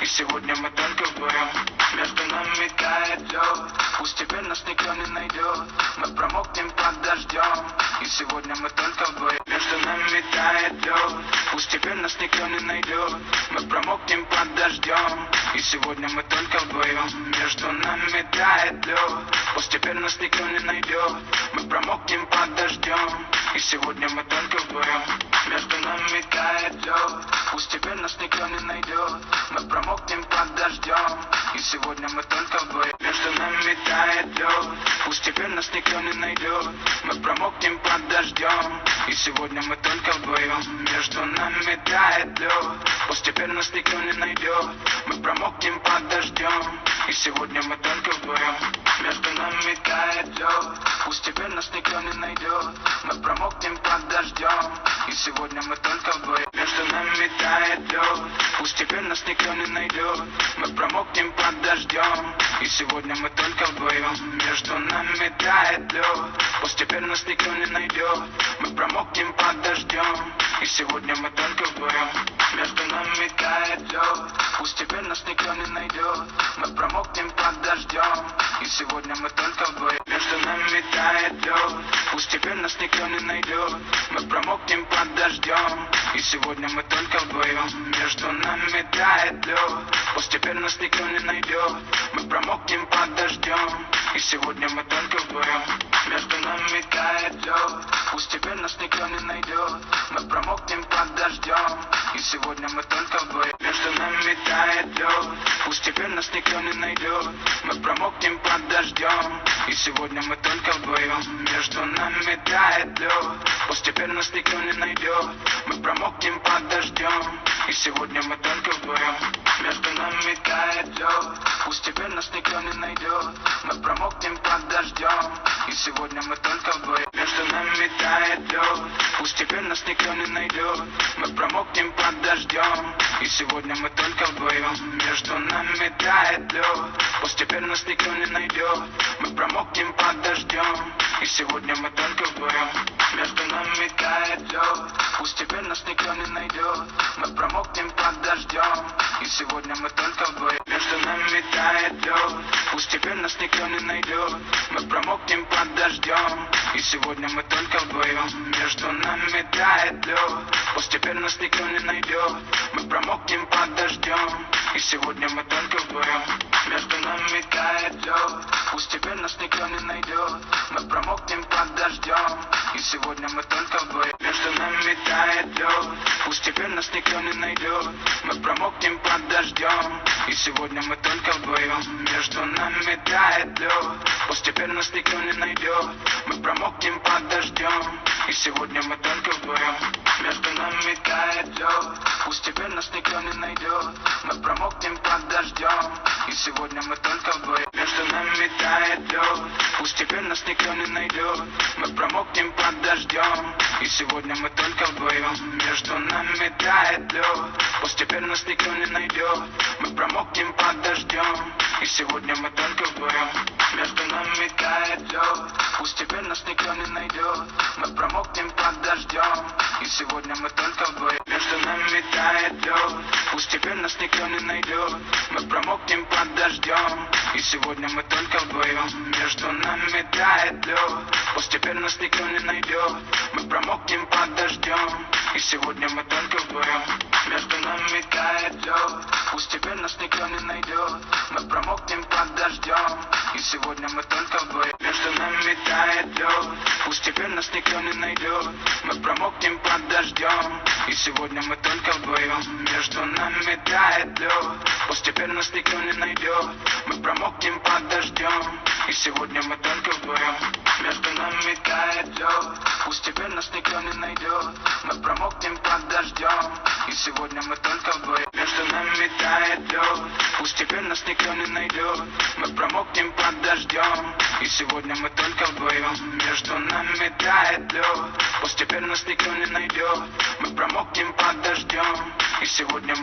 И сегодня мы только вдвоем. Между нами тает лед. Пусть теперь нас никто не найдет. Мы промокнем под дождем. И сегодня мы только вдвоем. Между нами тает лед. Пусть теперь нас никто не найдет. Мы промокнем под дождем. И сегодня мы только вдвоем. Между нами тает лед. Пусть теперь нас никто не найдет. Мы промокнем под дождем. И сегодня мы только вдвоем. Между нами тает лед. Пусть теперь нас никто не найдет. Мы промокнем под дождем. И сегодня мы только вдвоем. Между нами тает лед. Пусть теперь нас никто не найдет. Мы промокнем под дождем. И сегодня мы только вдвоем. Между нами тает лед. Пусть теперь нас никто не найдет. Мы промокнем под дождем. И сегодня мы только вдвоем. Между нами тает лед. Пусть теперь нас никто не найдет. Мы промокнем под дождем. И сегодня мы только вдвоем. Между нами тает лед. Пусть теперь нас никто не найдет. Мы промокнем под дождем. И сегодня мы только вдвоем. Между нами тает лед. Пусть теперь нас никто не найдет. Мы промокнем под дождем. И сегодня мы только вдвоем. Между нами тает лед, пусть теперь нас никто не найдет. Мы промокнем под дождем, и сегодня мы только вдвоем. Между нами тает лед, пусть теперь нас никто не найдет. Мы промокнем под дождем, и сегодня мы только вдвоем. Между нами тает лед, пусть теперь нас никто не найдет. Мы промокнем под дождем, и сегодня мы только вдвоем. Между нами тает лед, пусть теперь нас никто не найдет. Мы промокнем под дождем, и сегодня мы только вдвоем. Между нами тает лед, пусть теперь нас никто не найдет. Мы промокнем под дождем, и сегодня мы только вдвоем. Между нами тает лед, пусть теперь нас никто не найдет. Мы промокнем под дождем, и сегодня мы только вдвоем. Между нами тает лед, пусть теперь нас никто не найдет. Мы промокнем под дождем, и сегодня мы только вдвоем. Между нами тает лед, пусть теперь нас никто не найдет. Мы промокнем под дождем, и сегодня мы только вдвоем. Между нами тает лед, пусть теперь нас никто не найдет. Мы промокнем под дождем, и сегодня мы только вдвоем. Между нами тает лед, пусть теперь нас никто не найдет. Мы промокнем под дождем, и сегодня мы только вдвоем. Между нами тает лед, пусть теперь нас никто не найдет. Мы промокнем под дождем, и сегодня мы только вдвоем. Между нами тает лед, пусть теперь нас никто не найдет. Мы промокнем под дождем, и сегодня мы только вдвоем. Между нами тает лед, пусть теперь нас никто не найдет. Мы промокнем под дождем, и сегодня мы только вдвоем. Между нами тает лед, пусть теперь нас никто не найдет. Мы промокнем под дождем, и сегодня мы только вдвоем. Между нами тает лед, пусть теперь нас никто не найдет. Мы промокнем под дождем, и сегодня мы только вдвоем. Между нами тает лед, пусть теперь нас никто не найдет. Мы промокнем под дождем, и сегодня мы только вдвоем. Между нами тает лед, пусть теперь нас никто не найдет. Мы промокнем под дождем, и сегодня мы только вдвоем. Между нами тает лед, пусть теперь нас никто не найдет. Мы промокнем под дождем, и сегодня мы только вдвоем. Между нами тает лед, пусть теперь нас никто не найдет. Мы промокнем под дождем, и сегодня мы только вдвоем. Между нами тает лед, пусть теперь нас никто не найдет. Мы промокнем под дождем, и сегодня мы только вдвоем. Между нами тает лед, пусть теперь нас никто не найдет. Мы промокнем под дождем, и сегодня мы только вдвоем. Между нами тает лед, пусть теперь нас никто не найдет. Мы промокнем под дождем, и сегодня мы только вдвоем. Между нами тает лед, пусть теперь нас никто не найдет. Мы промокнем под дождем, и сегодня мы только вдвоем. Между нами тает лед, пусть теперь нас никто не найдет. Мы промокнем под дождем, и сегодня мы только вдвоем. Между нами тает лед, пусть теперь нас никто не найдет. Мы промокнем под дождем, и сегодня мы только вдвоем. Между нами тает лед, пусть теперь нас никто не найдет. Мы промокнем под дождем, и сегодня мы только вдвоем. Между нами тает лед, пусть теперь нас никто не найдет. Мы промокнем под дождем, и сегодня мы только вдвоем. Между нами тает лед, пусть теперь нас никто не найдет. Мы промокнем под дождем, и сегодня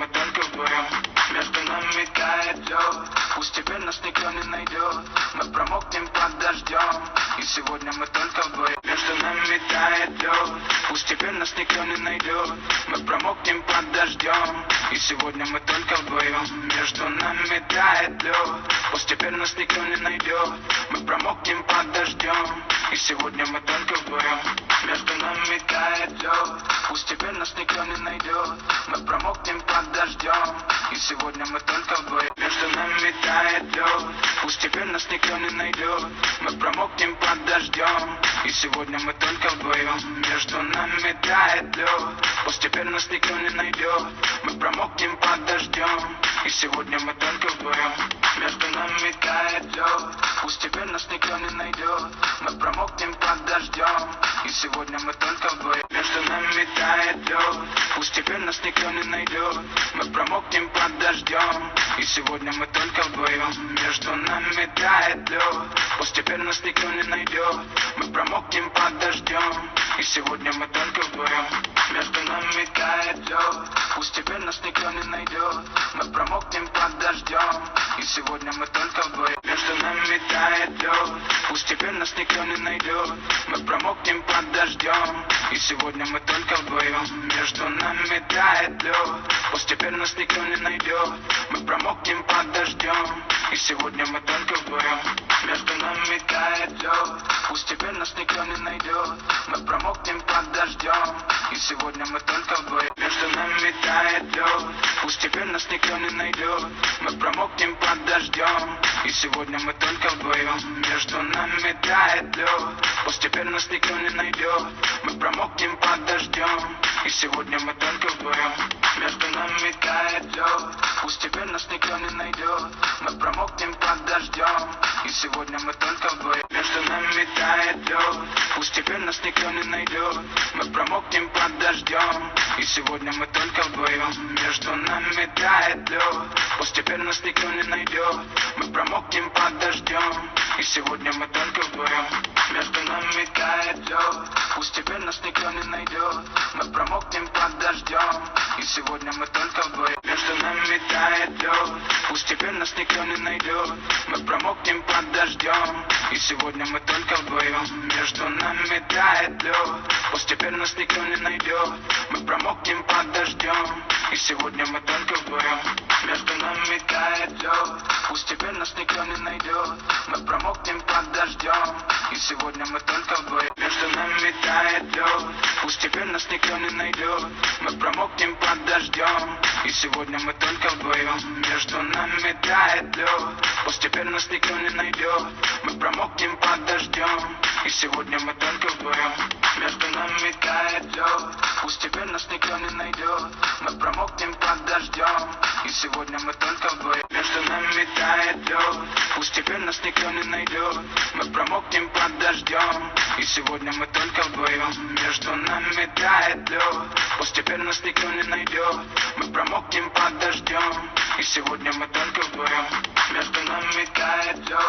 мы только вдвоем. Между нами тает лед, пусть теперь нас никто не найдет. Мы промокнем под дождем, и сегодня мы только вдвоем. Между нами тает лед, пусть теперь нас никто не найдет. Мы промокнем под дождем, и сегодня мы только вдвоем. Между нами тает лед, пусть теперь нас никто не найдет. Мы промокнем под дождем, и сегодня мы только вдвоем. Между нами тает лед, пусть теперь нас никто не найдет. Мы промокнем под дождем, и сегодня мы только вдвоем. Между нами тает лед, пусть теперь нас никто не найдет. Мы промокнем под дождем, и сегодня мы только вдвоем. Между нами тает лед, пусть теперь нас никто не найдет. Мы промокнем под дождем, и сегодня мы только вдвоем. Между нами тает лед, пусть теперь нас никто не найдет. Мы промокнем под дождем, и сегодня мы только вдвоем. Между нами тает лед, пусть теперь нас никто не найдет. Мы промокнем под дождем, и сегодня мы только вдвоем. Между нами тает лед, пусть теперь нас никто не найдет. Мы промокнем под дождем, и сегодня мы только вдвоем. Между нами тает лед, пусть теперь нас никто не найдет. Мы промокнем под дождем, и сегодня мы только вдвоем. между нами тает лед. Постепенно нас никто не найдет. Мы промокнем под дождем, и сегодня мы только вдвоем. Между нами тает лед. Пусть теперь нас никто не найдет. Мы промокнем под дождем, и сегодня мы только вдвоем. Между нами тает лед. Пусть теперь нас никто не найдет. Мы промокнем под дождем, и сегодня мы только вдвоем. Между нами тает лед. Пусть теперь нас никто не найдет. Мы промокнем под дождем, и сегодня мы только вдвоем. Между нами тает лед. Пусть теперь нас никто не найдет. Мы промокнем под дождем, и сегодня мы только вдвоем. Между нами тает лед. Пусть теперь нас никто не найдет. Мы промокнем под дождем, и сегодня мы только вдвоем. Между нами тает лед. Пусть теперь нас никто не найдет. Мы промокнем под дождем, и сегодня мы только вдвоем. Между нами тает лед. Пусть теперь нас никто не найдет. Мы промокнем под дождем, и сегодня мы только вдвоем. Между нами тает лед. Пусть теперь нас никто не найдет. Мы промокнем под дождем, и сегодня мы только вдвоем. Между нами тает лед. Пусть теперь нас никто не найдет. Мы промокнем под дождем, и сегодня мы только вдвоем. Между нами тает лед. Пусть теперь нас никто не найдет. Мы промокнем под дождем, и сегодня мы только вдвоем. Между нами тает лед. Пусть теперь нас никто не найдет. Мы промокнем под дождем, и сегодня мы только вдвоем. Между нами тает лед. Пусть теперь нас никто не найдет. Мы промокнем под дождем, и сегодня мы только вдвоем. Между нами тает лед. Пусть теперь нас никто не найдет. Мы промокнем под дождем, и сегодня мы только вдвоем. Между нами тает лед. Пусть теперь нас никто не найдет. Мы промокнем под дождем, и сегодня мы только вдвоем. Между нами тает лед. Пусть теперь нас никто не найдет. Мы промокнем под дождем, и сегодня мы только вдвоем. Между нами тает лед.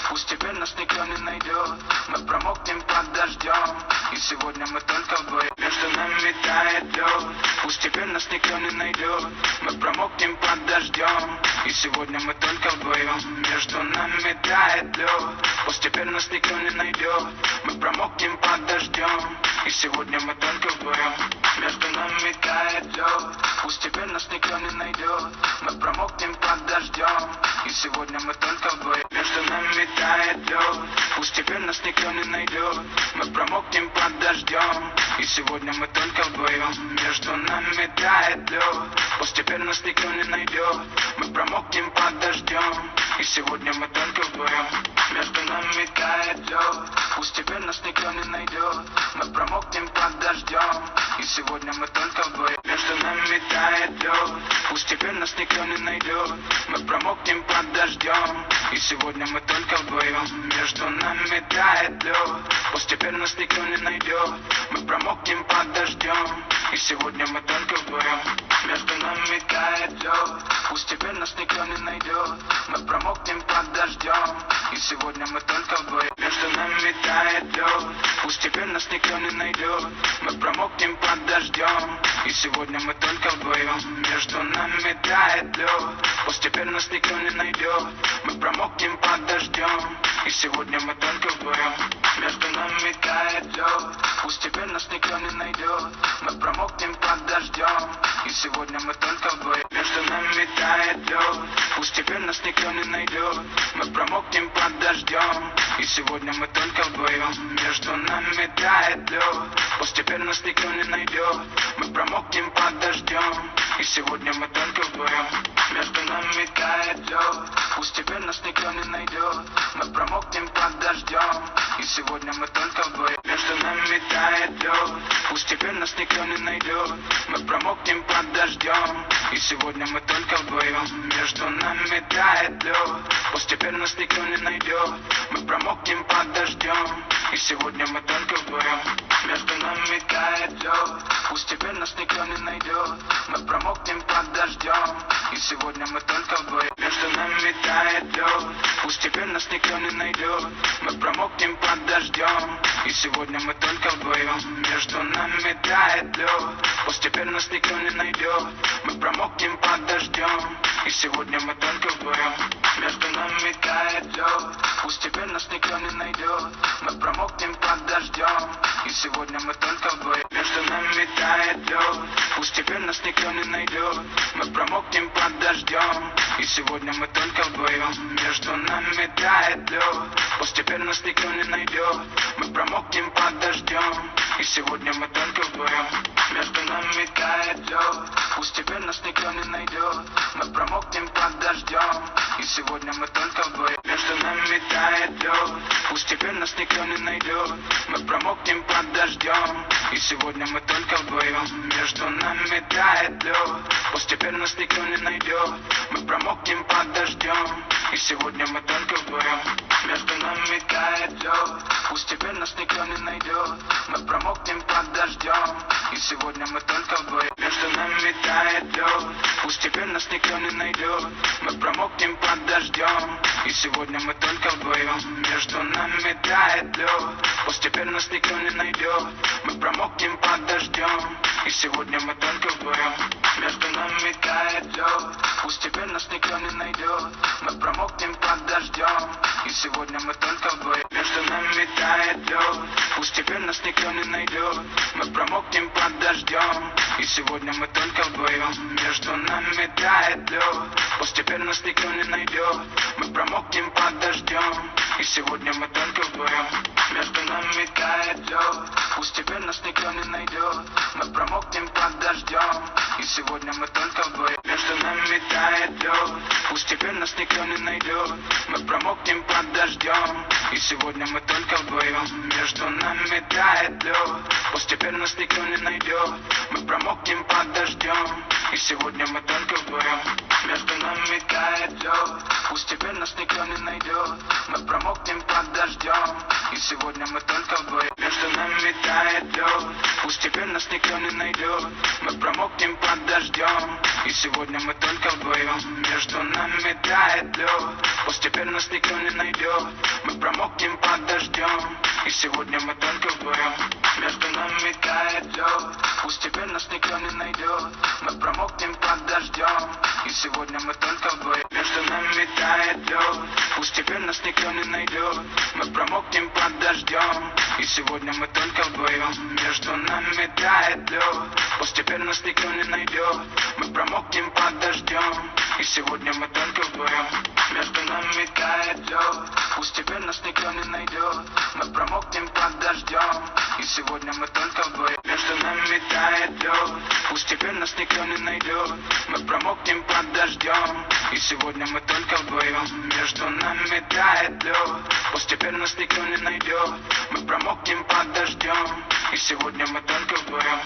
Пусть теперь нас никто не найдет. Мы промокнем под дождем, и сегодня мы только вдвоем. Между нами тает лед. Пусть теперь нас никто не найдет. Мы промокнем под дождем, и сегодня мы только вдвоем. Между нами тает лед. Пусть теперь нас никто не найдет. Мы промокнем под дождем, и сегодня мы только вдвоем. Между нами тает лед. Пусть теперь нас никто не найдет. Мы промокнем под дождем, и сегодня мы только вдвоем. Между нами тает лед. Пусть теперь нас никто не найдет. Мы промокнем под дождем, и сегодня мы только вдвоем. Между нами тает лед. Пусть теперь нас никто не найдет. Мы промокнем под дождем, и сегодня мы только вдвоем. Между нами тает лед. Пусть теперь нас никто не найдет. Мы промокнем под дождем, и сегодня мы только вдвоем. Между нами тает лед. Пусть теперь нас никто не найдет. Мы промокнем под дождем, и сегодня мы только вдвоем. Между нами тает лед. Пусть теперь нас никто не найдет. Мы промокнем под дождем, и сегодня мы только вдвоем. Между нами тает лед. Пусть теперь нас никто не найдет. Мы промокнем под дождем, и сегодня мы только вдвоем. Между нами тает лед. Пусть теперь нас никто не найдет. Мы промокнем под дождем, и сегодня мы только вдвоем. Между нами тает лед. Пусть теперь нас никто не найдет. Мы промокнем под дождем, и сегодня мы только вдвоем. Между нами тает лед. Пусть теперь нас никто не найдет. Мы промокнем под дождем, и сегодня мы только вдвоем. Между нами тает лед. Пусть теперь нас никто не найдет. Мы промокнем под дождем, и сегодня мы только вдвоем. Между нами тает лед. Пусть теперь нас никто не найдет. Мы промокнем под дождем, и сегодня мы только вдвоем. Между нами тает лед. Пусть теперь нас никто не найдет. Мы промокнем под дождем, и сегодня мы только вдвоем. Между нами тает лед. Пусть теперь нас никто не найдет. Мы промокнем под дождем, и сегодня мы только вдвоем. Между нами тает лед. Пусть теперь нас никто не найдет. Мы промокнем под дождем, и сегодня мы только вдвоем. Между нами тает лед. Пусть теперь нас никто не найдет. Мы промокнем под дождем, и сегодня мы только вдвоем. Между нами тает лед. Пусть теперь нас никто не найдет. Мы промокнем под дождем, и сегодня мы только вдвоем. Между нами тает лед. Пусть теперь нас никто не найдет. Мы промокнем под дождем, и сегодня мы только вдвоем. Между нами тает лед. Пусть теперь нас никто не найдет. Мы промокнем под дождем, и сегодня мы только вдвоем. Между нами тает лед. нас никто не найдет. Мы промокнем под дождем, и сегодня мы только вдвоем. Между нами тает лед, пусть теперь нас никто не найдет. Мы промокнем под дождем, и сегодня мы только вдвоем. Между нами тает лед, пусть теперь нас никто не найдет. Мы промокнем под дождем, и сегодня мы только вдвоем. Между нами тает лед, пусть теперь нас никто не найдет. Мы промокнем под дождем, и сегодня мы только вдвоем. Между нами тает лед, пусть теперь нас никто не найдет. Мы промокнем под дождем, и сегодня мы только вдвоем. Между нами тает лед, пусть теперь нас никто не найдет. Мы промокнем под дождем, и сегодня мы только вдвоем. Между нами тает лед, пусть теперь нас никто не найдет. Мы промокнем под дождем, и сегодня мы только вдвоем. Между нами тает лед, пусть теперь нас никто не найдет. Мы промокнем под дождем, и сегодня мы только вдвоем. Между нами тает лед, пусть теперь нас никто не найдет. Мы промокнем под дождем, и сегодня мы только вдвоем. Между нами тает лед, пусть теперь нас никто не найдет. Мы промокнем под дождем, и сегодня мы только вдвоем. Между нами тает лед, пусть теперь нас никто не найдет. Мы промокнем под дождем, и сегодня мы только вдвоем. Между нами тает лед, пусть теперь нас никто не найдет. Мы промокнем под дождем, и сегодня мы только вдвоем. Между нами тает лед, пусть теперь нас никто не найдет. Мы промокнем под дождем, и сегодня мы только вдвоем. Между нами тает лед, пусть теперь нас никто не найдет. Мы промокнем под дождем, и сегодня мы только вдвоем. Между нами тает лед, пусть теперь нас никто не найдет. Мы промокнем под дождем, и сегодня мы только вдвоем. Между нами тает лед, пусть теперь нас никто не найдет. Мы промокнем под дождем, и сегодня мы только вдвоем. Между нами тает лед, пусть теперь нас никто не найдет. Мы промокнем под дождем, и сегодня мы только вдвоем. Между нами тает лед, пусть теперь нас никто не найдет. Мы промокнем под дождем, и сегодня мы только вдвоем. Между нами тает лед, пусть теперь нас никто не найдет. Мы промокнем под дождем, и сегодня мы только вдвоем. Между нами тает лед, пусть теперь нас никто не найдет. Мы промокнем под дождем, и сегодня мы только вдвоем. Между нами тает лед, пусть теперь нас никто не найдет. Мы промокнем под дождем, и сегодня мы только вдвоем. Между нами тает лед, пусть теперь нас никто не найдет. Мы промокнем под дождем, и сегодня мы только вдвоем. Между нами тает лед, пусть теперь нас никто не найдет. Мы промокнем под дождем, и сегодня мы только вдвоем.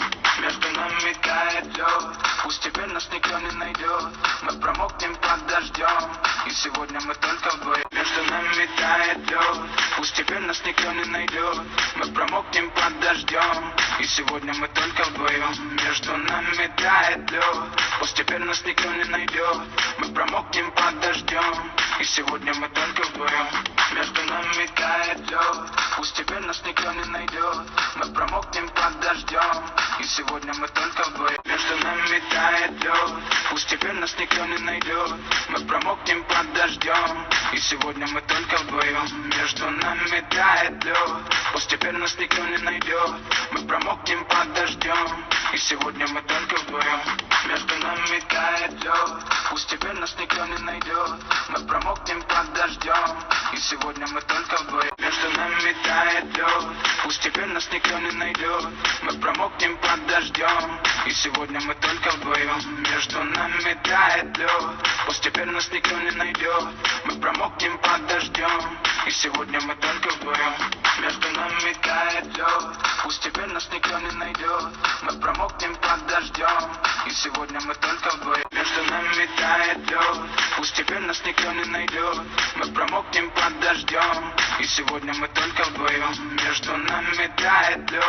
Между нами тает лед, пусть теперь нас никто не найдет. Мы промокнем под дождем, и сегодня мы только вдвоем. Между нами тает лед, пусть теперь нас никто не найдет. Мы промокнем под дождем, и сегодня мы только вдвоем. Между нами тает лед, пусть теперь нас никто не найдет. Мы промокнем под дождем, и сегодня мы только вдвоем. Между нами тает лед, пусть теперь нас никто не найдет. Мы промокнем под дождем, и сегодня мы только вдвоем. Между нами тает лед, пусть теперь нас никто не найдет. Мы промокнем под дождем, и сегодня мы только вдвоем. Между нами тает лед, пусть теперь нас никто не найдет. Мы промокнем под дождем, и сегодня мы только вдвоем. Между нами тает лед, пусть теперь нас никто не найдет. Мы промокнем под дождем, и сегодня мы только вдвоем. Между нами тает лед, пусть теперь нас никто не найдет. Мы промокнем под дождем, и сегодня мы только вдвоем. Между нами тает лед, пусть теперь нас никто не найдет. Мы промокнем под дождем, и сегодня мы только вдвоем. Между нами тает лед, пусть теперь нас никто не найдет. Мы промокнем под дождем, и сегодня мы только вдвоем. Между нами тает лед, пусть теперь нас никто не найдет. Мы промокнем под дождем, и сегодня мы только вдвоем. Между нами тает лед,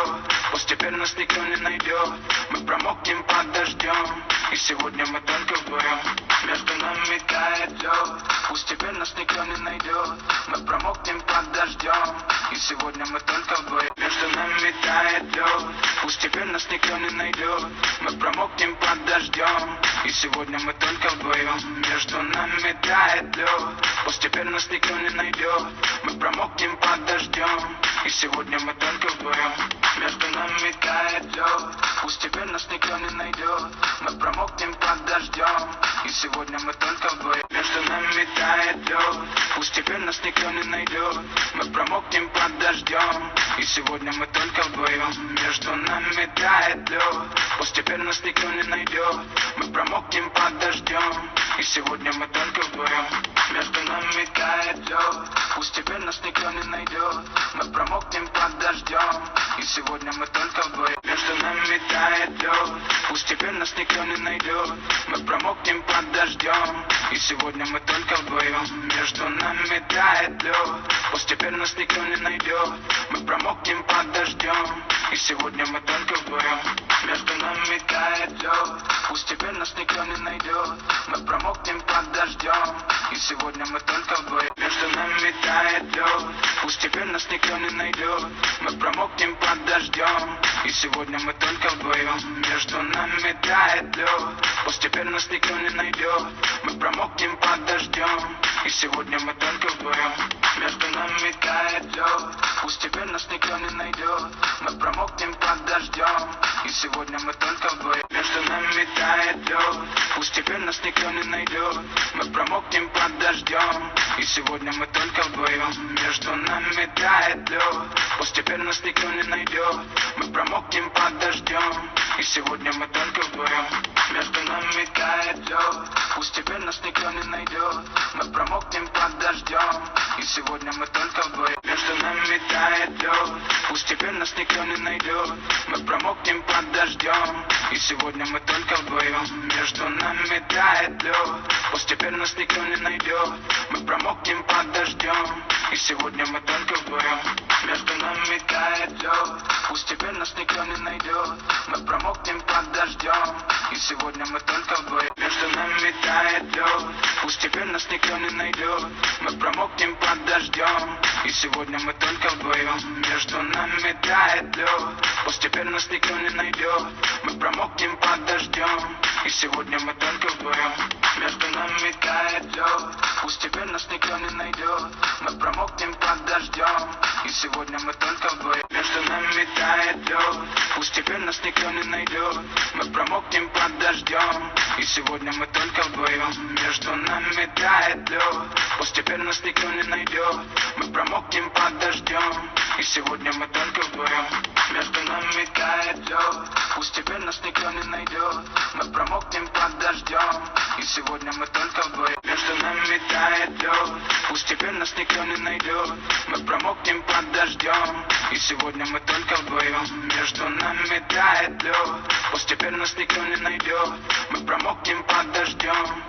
пусть теперь нас никто не найдет. Мы промокнем под дождем, и сегодня мы только вдвоем. Между нами тает лед, пусть теперь нас никто не найдет. Мы промокнем под дождем, и сегодня мы только вдвоем. Между нами тает лед, пусть теперь нас никто не найдет. Мы промокнем под дождем, и И сегодня мы только вдвоем. Между нами тает лед, постепенно нас никто не найдет. Мы промокнем под дождем. И сегодня мы только вдвоем. Между нами тает лед, пусть теперь нас никто не найдет. Мы промокнем под дождем. И сегодня мы только вдвоем. Между нами тает лед, пусть теперь нас никто не найдет. Мы промокнем под дождем. И сегодня мы только вдвоем. Между нами тает лед, пусть теперь нас никто не найдет. Мы промокнем под дождем. И сегодня мы только вдвоем. Между нами тает лед, пусть теперь нас никто не найдет. Мы промокнем под дождем. И сегодня мы только вдвоем. Между нами тает лед, пусть теперь нас никто не найдет. Мы промокнем под дождем. И сегодня мы только вдвоем. Между нами тает лед, пусть теперь нас никто не найдет. Мы промокнем под дождем. И сегодня мы только вдвоем. Между нами тает лед, пусть теперь нас никто не найдет. Мы промокнем под дождем. И сегодня мы только вдвоем. Между нами тает лед, пусть теперь нас никто не найдет. Мы промокнем под дождем. И сегодня мы только вдвоем. Между нами тает лед, пусть теперь нас никто не найдет. Мы промокнем под дождем. И сегодня мы только вдвоем. Между нами тает лед, пусть теперь нас никто не найдет. Мы промокнем под дождем. И сегодня мы только вдвоем. Между нами тает лед, пусть теперь нас никто не найдет. Мы промокнем под дождем. И сегодня мы только вдвоем. Между нами тает лед, пусть теперь нас никто не найдет. Мы промокнем под дождем. И сегодня мы только вдвоем. Между нами тает лед, пусть теперь нас никто не найдет. Мы промокнем под дождем. И сегодня мы только вдвоем. Между нами тает лед, пусть теперь нас никто не найдет. Мы промокнем под дождем. И сегодня мы только вдвоем. Между нами тает лед, пусть теперь нас никто не найдет. Мы промокнем под дождем. И сегодня мы только вдвоем. Между нами тает лед, пусть теперь нас никто не найдет. Мы промокнем под дождем. И сегодня мы только вдвоем. Между нами тает лед, пусть теперь нас никто не найдет. Мы промокнем под дождем. И сегодня мы только вдвоем. Между нами тает лед, пусть теперь нас никто не найдет. Мы промокнем под дождем. И сегодня мы только вдвоем. Между нами тает лед, пусть теперь нас никто не найдет. Мы промокнем под дождем. И сегодня мы только вдвоем. Между нами тает лед, пусть теперь нас никто не найдет. Мы промокнем под дождем. И сегодня мы только вдвоем. Между нами тает лед, пусть теперь нас никто не найдет. Мы промокнем под дождем. И сегодня мы только вдвоем. Между нами тает лед, пусть теперь нас никто не найдет. Мы промокнем под дождем. И сегодня мы только вдвоем. Между нами тает лед, пусть теперь нас никто не найдет. Мы промокнем под дождем. И сегодня мы только вдвоем. Между нами тает лед, пусть теперь нас никто не найдет. Мы промокнем под дождем.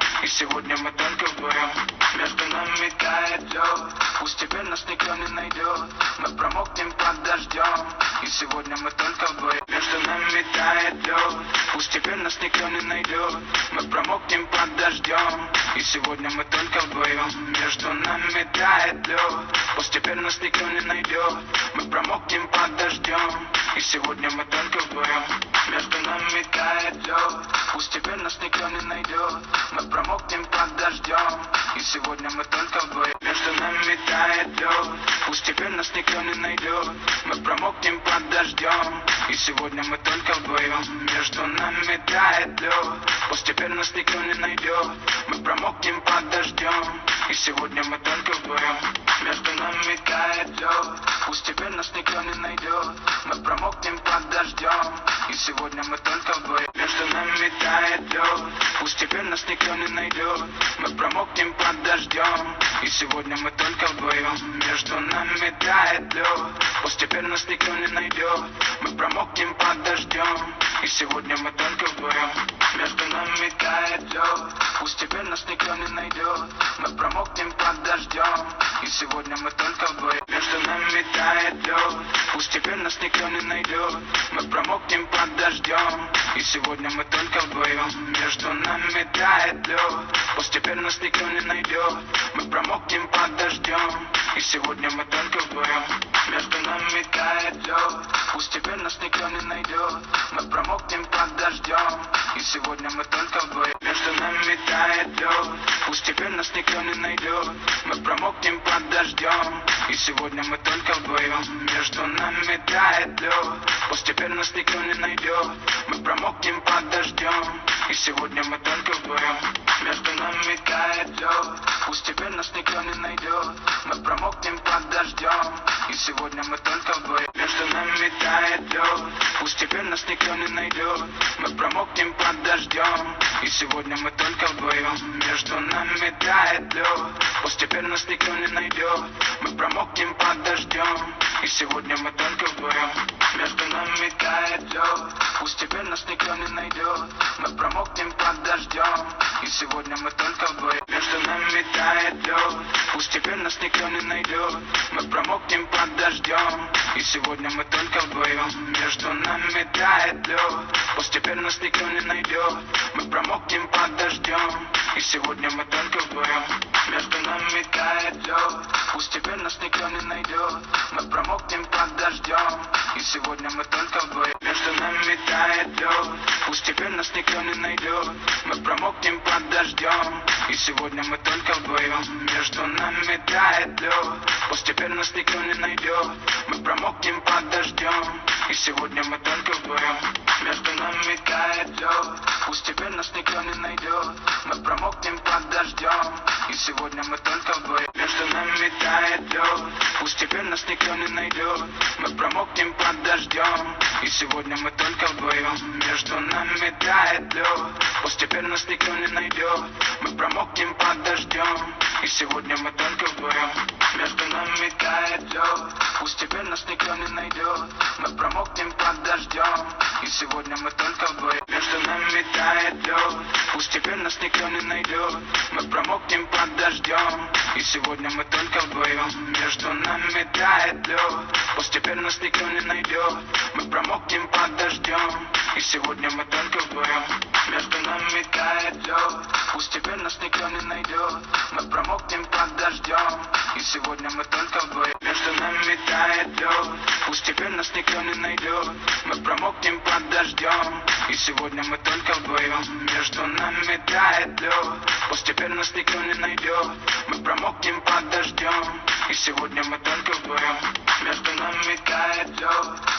И сегодня мы только вдвоем. Между нами тает лед, пусть теперь нас никто не найдет. Мы промокнем под дождем. И сегодня мы только вдвоем. Между нами тает лед, пусть теперь нас никто не найдет. Мы промокнем под дождем. И сегодня мы только вдвоем. Между нами тает лед, пусть теперь нас никто не найдет. Мы промокнем под дождем. И сегодня мы только вдвоем. Между нами тает лед, пусть теперь нас никто не найдет. Мы промокнем под дождем. И сегодня мы только вдвоем. Между нами тает лед, пусть теперь нас никто не найдет. Мы промокнем под дождем. И сегодня мы только вдвоем. Между нами тает лед, пусть теперь нас никто не найдет. Мы промокнем под дождем. И сегодня мы только вдвоем. Между нами тает лед, пусть теперь нас никто не найдет. Мы промокнем под дождем. И сегодня мы только вдвоем. Между нами тает лед, пусть теперь нас никто не найдет. Мы промокнем под дождем. И сегодня мы только вдвоем. Между нами тает лед, пусть теперь нас никто не найдет. Мы промокнем под дождем. И сегодня мы только вдвоем. Между нами тает лед, пусть теперь нас никто не найдет. Мы промокнем под дождем. И сегодня мы только вдвоем. Между нами тает лед, пусть теперь нас никто не найдет. Мы промокнем под дождем. И сегодня мы только вдвоем. Между нами тает лед, пусть теперь нас никто не найдет. Мы промокнем под дождем. И сегодня мы только вдвоем. Между нами тает лед, пусть теперь нас никто не найдет. Мы промокнем под дождем. И сегодня мы только вдвоем. Между нами тает лед, пусть теперь нас никто не найдет. Мы промокнем под дождем, и сегодня мы только вдвоем. Между нами тает лед, пусть теперь нас никто не найдет. Мы промокнем под дождем, и сегодня мы только вдвоем. Между нами тает лед, пусть теперь нас никто не найдет. Мы промокнем под дождем, и сегодня мы только вдвоем. Между нами тает лед, пусть теперь нас никто не найдет. Мы промокнем под дождем, и сегодня мы только вдвоем. Между нами тает лед, пусть теперь нас никто не найдет. Мы промокнем под дождем, и сегодня мы только вдвоем. Между нами тает лед, пусть теперь нас никто не найдет. Мы промокнем под дождем, и сегодня мы только вдвоем. Между нами тает лед, пусть теперь нас никто не найдет. Мы промокнем под дождем, и сегодня мы только вдвоем. Между нами тает лед, пусть теперь нас никто не найдет. Мы промокнем под дождем, и сегодня мы только вдвоем. Между нами тает лед, пусть теперь нас никто не найдет. Мы промокнем под дождем, и сегодня мы только вдвоем. Между нами тает лед, пусть теперь нас никто не найдет. Мы промокнем под дождем, и сегодня мы только вдвоем. Между нами тает лед, пусть теперь нас никто не найдет. Мы промокнем под дождем, и сегодня мы только вдвоем. Между нами тает лед, пусть теперь нас никто не найдет. Мы промокнем под дождем, и сегодня мы только вдвоем. Между нами тает лед, пусть теперь нас никто не найдет. Мы промокнем под дождем, и сегодня мы только вдвоем. Между нами тает лед, пусть теперь нас никто не найдет. Мы промокнем под дождем, и сегодня мы только вдвоем. Между нами тает лед, пусть теперь нас никто не найдет. Мы промокнем под дождем, и сегодня мы только вдвоем. Между нами тает лед, пусть теперь нас никто не найдет. Мы промокнем под дождем, и сегодня мы только вдвоем. Между нами тает лед, пусть теперь нас никто не найдет. Мы промокнем под дождем, и сегодня мы только вдвоем. Между нами тает лед, пусть теперь нас никто не найдет. Мы промокнем под дождем, и сегодня мы только вдвоем. Между нами тает лед, пусть теперь нас никто не найдет. Мы промокнем под дождем, и сегодня мы только вдвоем. Между нами тает лед, пусть теперь нас никто не найдет. Мы промокнем под дождем, и сегодня мы только вдвоем. Между нами тает лед,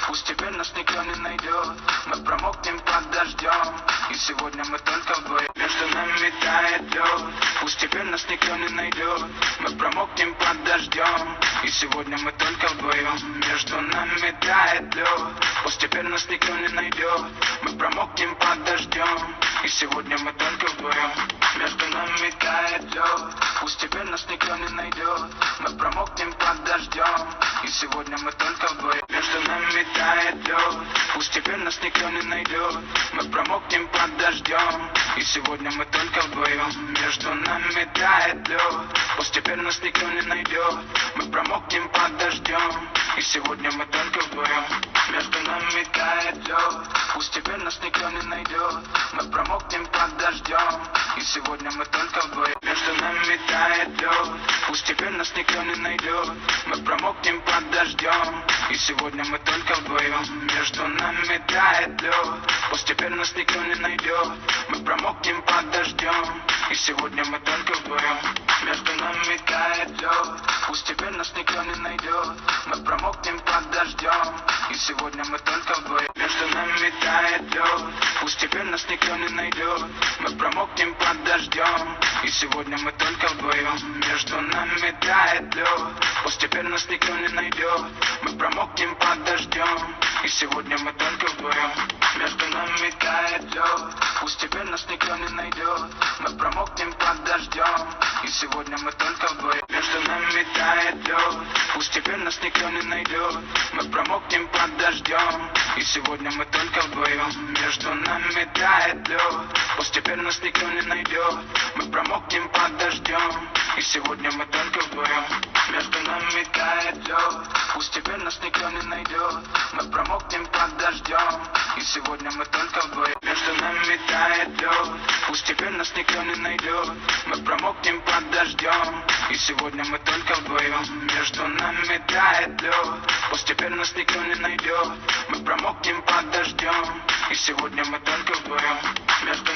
пусть теперь нас никто не найдет. Мы промокнем под дождем, и сегодня мы только вдвоем. Между нами тает лед, пусть теперь нас никто не найдет. Мы промокнем под дождем, и сегодня мы только вдвоем. Между нами тает лед, пусть теперь нас никто не найдет. Мы промокнем под дождем, и сегодня мы только вдвоем. Между нами тает лед, пусть теперь нас никто не найдет. Мы промокнем под дождем, и сегодня мы только вдвоем. Между нами тает лед, пусть теперь нас никто не найдет. Мы промокнем под дождем, и сегодня мы только вдвоем. Между нами тает лед, пусть теперь нас никто не найдет. Мы промокнем под дождем, и сегодня мы только вдвоем. Между нами тает лед, пусть теперь нас никто не найдет. Мы промокнем под дождем, и сегодня мы только вдвоем. Между нами тает лед, пусть теперь нас никто не найдет. Мы промокнем под дождем, и сегодня мы только вдвоем. Между нами тает лед, пусть теперь нас никто не найдет. Мы промокнем под дождем, и сегодня мы только вдвоем. Между нами тает лед, пусть теперь нас никто не найдет. Мы промокнем под дождем, и сегодня мы только вдвоем. Между нами тает лед, пусть теперь нас никто не найдет. Мы промокнем под дождем, и сегодня мы только вдвоем. Между нами тает лед, пусть теперь нас никто не найдет. Мы промокнем под дождем, и сегодня мы только вдвоем. Между нами тает лед, пусть теперь нас никто не найдет. Мы промокнем под дождем, и сегодня мы только вдвоем. Между нами тает лед, пусть теперь нас никто не найдет. Мы промокнем под дождем, и сегодня мы только вдвоем. Между нами тает лед, пусть теперь нас никто не найдет. Мы промокнем под дождем, и сегодня мы только вдвоем. Между нами тает лед, пусть теперь нас никто не найдет. Мы промокнем под дождем, и сегодня мы только вдвоем. Между нами тает лед, пусть теперь нас никто не найдет. Мы промокнем под дождем, и сегодня мы только вдвоем. Между нами тает лед, пусть теперь нас никто не найдет. Мы промокнем под дождем, и сегодня мы только вдвоем. Между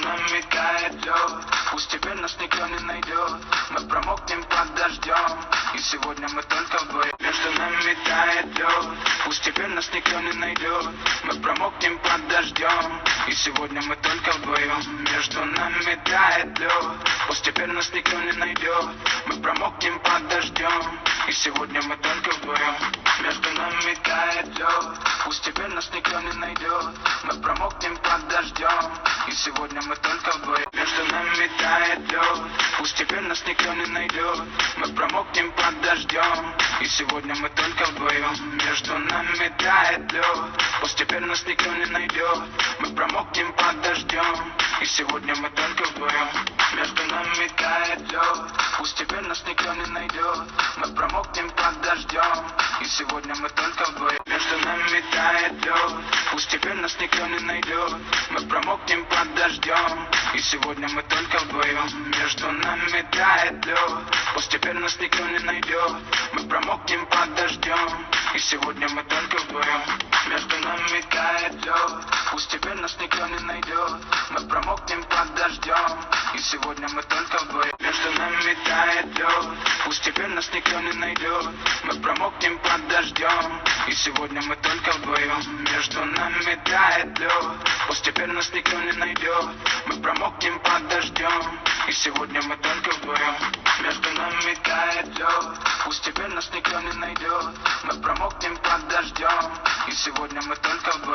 Пусть теперь нас никто не найдет. Мы промокнем под дождем, и сегодня мы только вдвоем. Между нами тает лед. Пусть теперь нас никто не найдет. Мы промокнем под дождем, и сегодня мы только вдвоем. Между нами тает лед. Пусть теперь нас никто не найдет. Мы промокнем под дождем, и сегодня мы только вдвоем. Между нами тает лед. Пусть теперь нас никто не найдет. Мы промокнем под дождем, и сегодня мы только вдвоем. Между нами тает лед. Пусть теперь нас никто не найдет. Мы промокнем под дождем, и сегодня мы только вдвоем. Между нами тает лед. Пусть теперь нас никто не найдет. Мы промокнем под дождем, и сегодня мы только вдвоем. Между нами тает лед. Пусть теперь нас никто не найдет. Мы промокнем под дождем, и сегодня мы только вдвоем. Между нами тает лед. Пусть теперь нас никто не найдет. Мы промокнем под дождем, и сегодня мы только вдвоем. Между нами тает лед. Пусть теперь нас никто не найдет. Мы промокнем под дождем, и сегодня мы только вдвоем. Между нами тает лед. Пусть теперь нас никто не найдет. Мы промокнем под дождем, и сегодня мы только вдвоем. Между нами тает лед. Пусть теперь нас никто не найдет. Мы промокнем под дождем, и сегодня мы только вдвоем. Между нами тает лед. Пусть теперь нас никто не найдет. Мы промокнем под дождем, и сегодня мы только вдвоем. Между нами тает лед. Пусть теперь нас никто не найдет. Мы промокнем под дождем, и сегодня мы только вдвоем.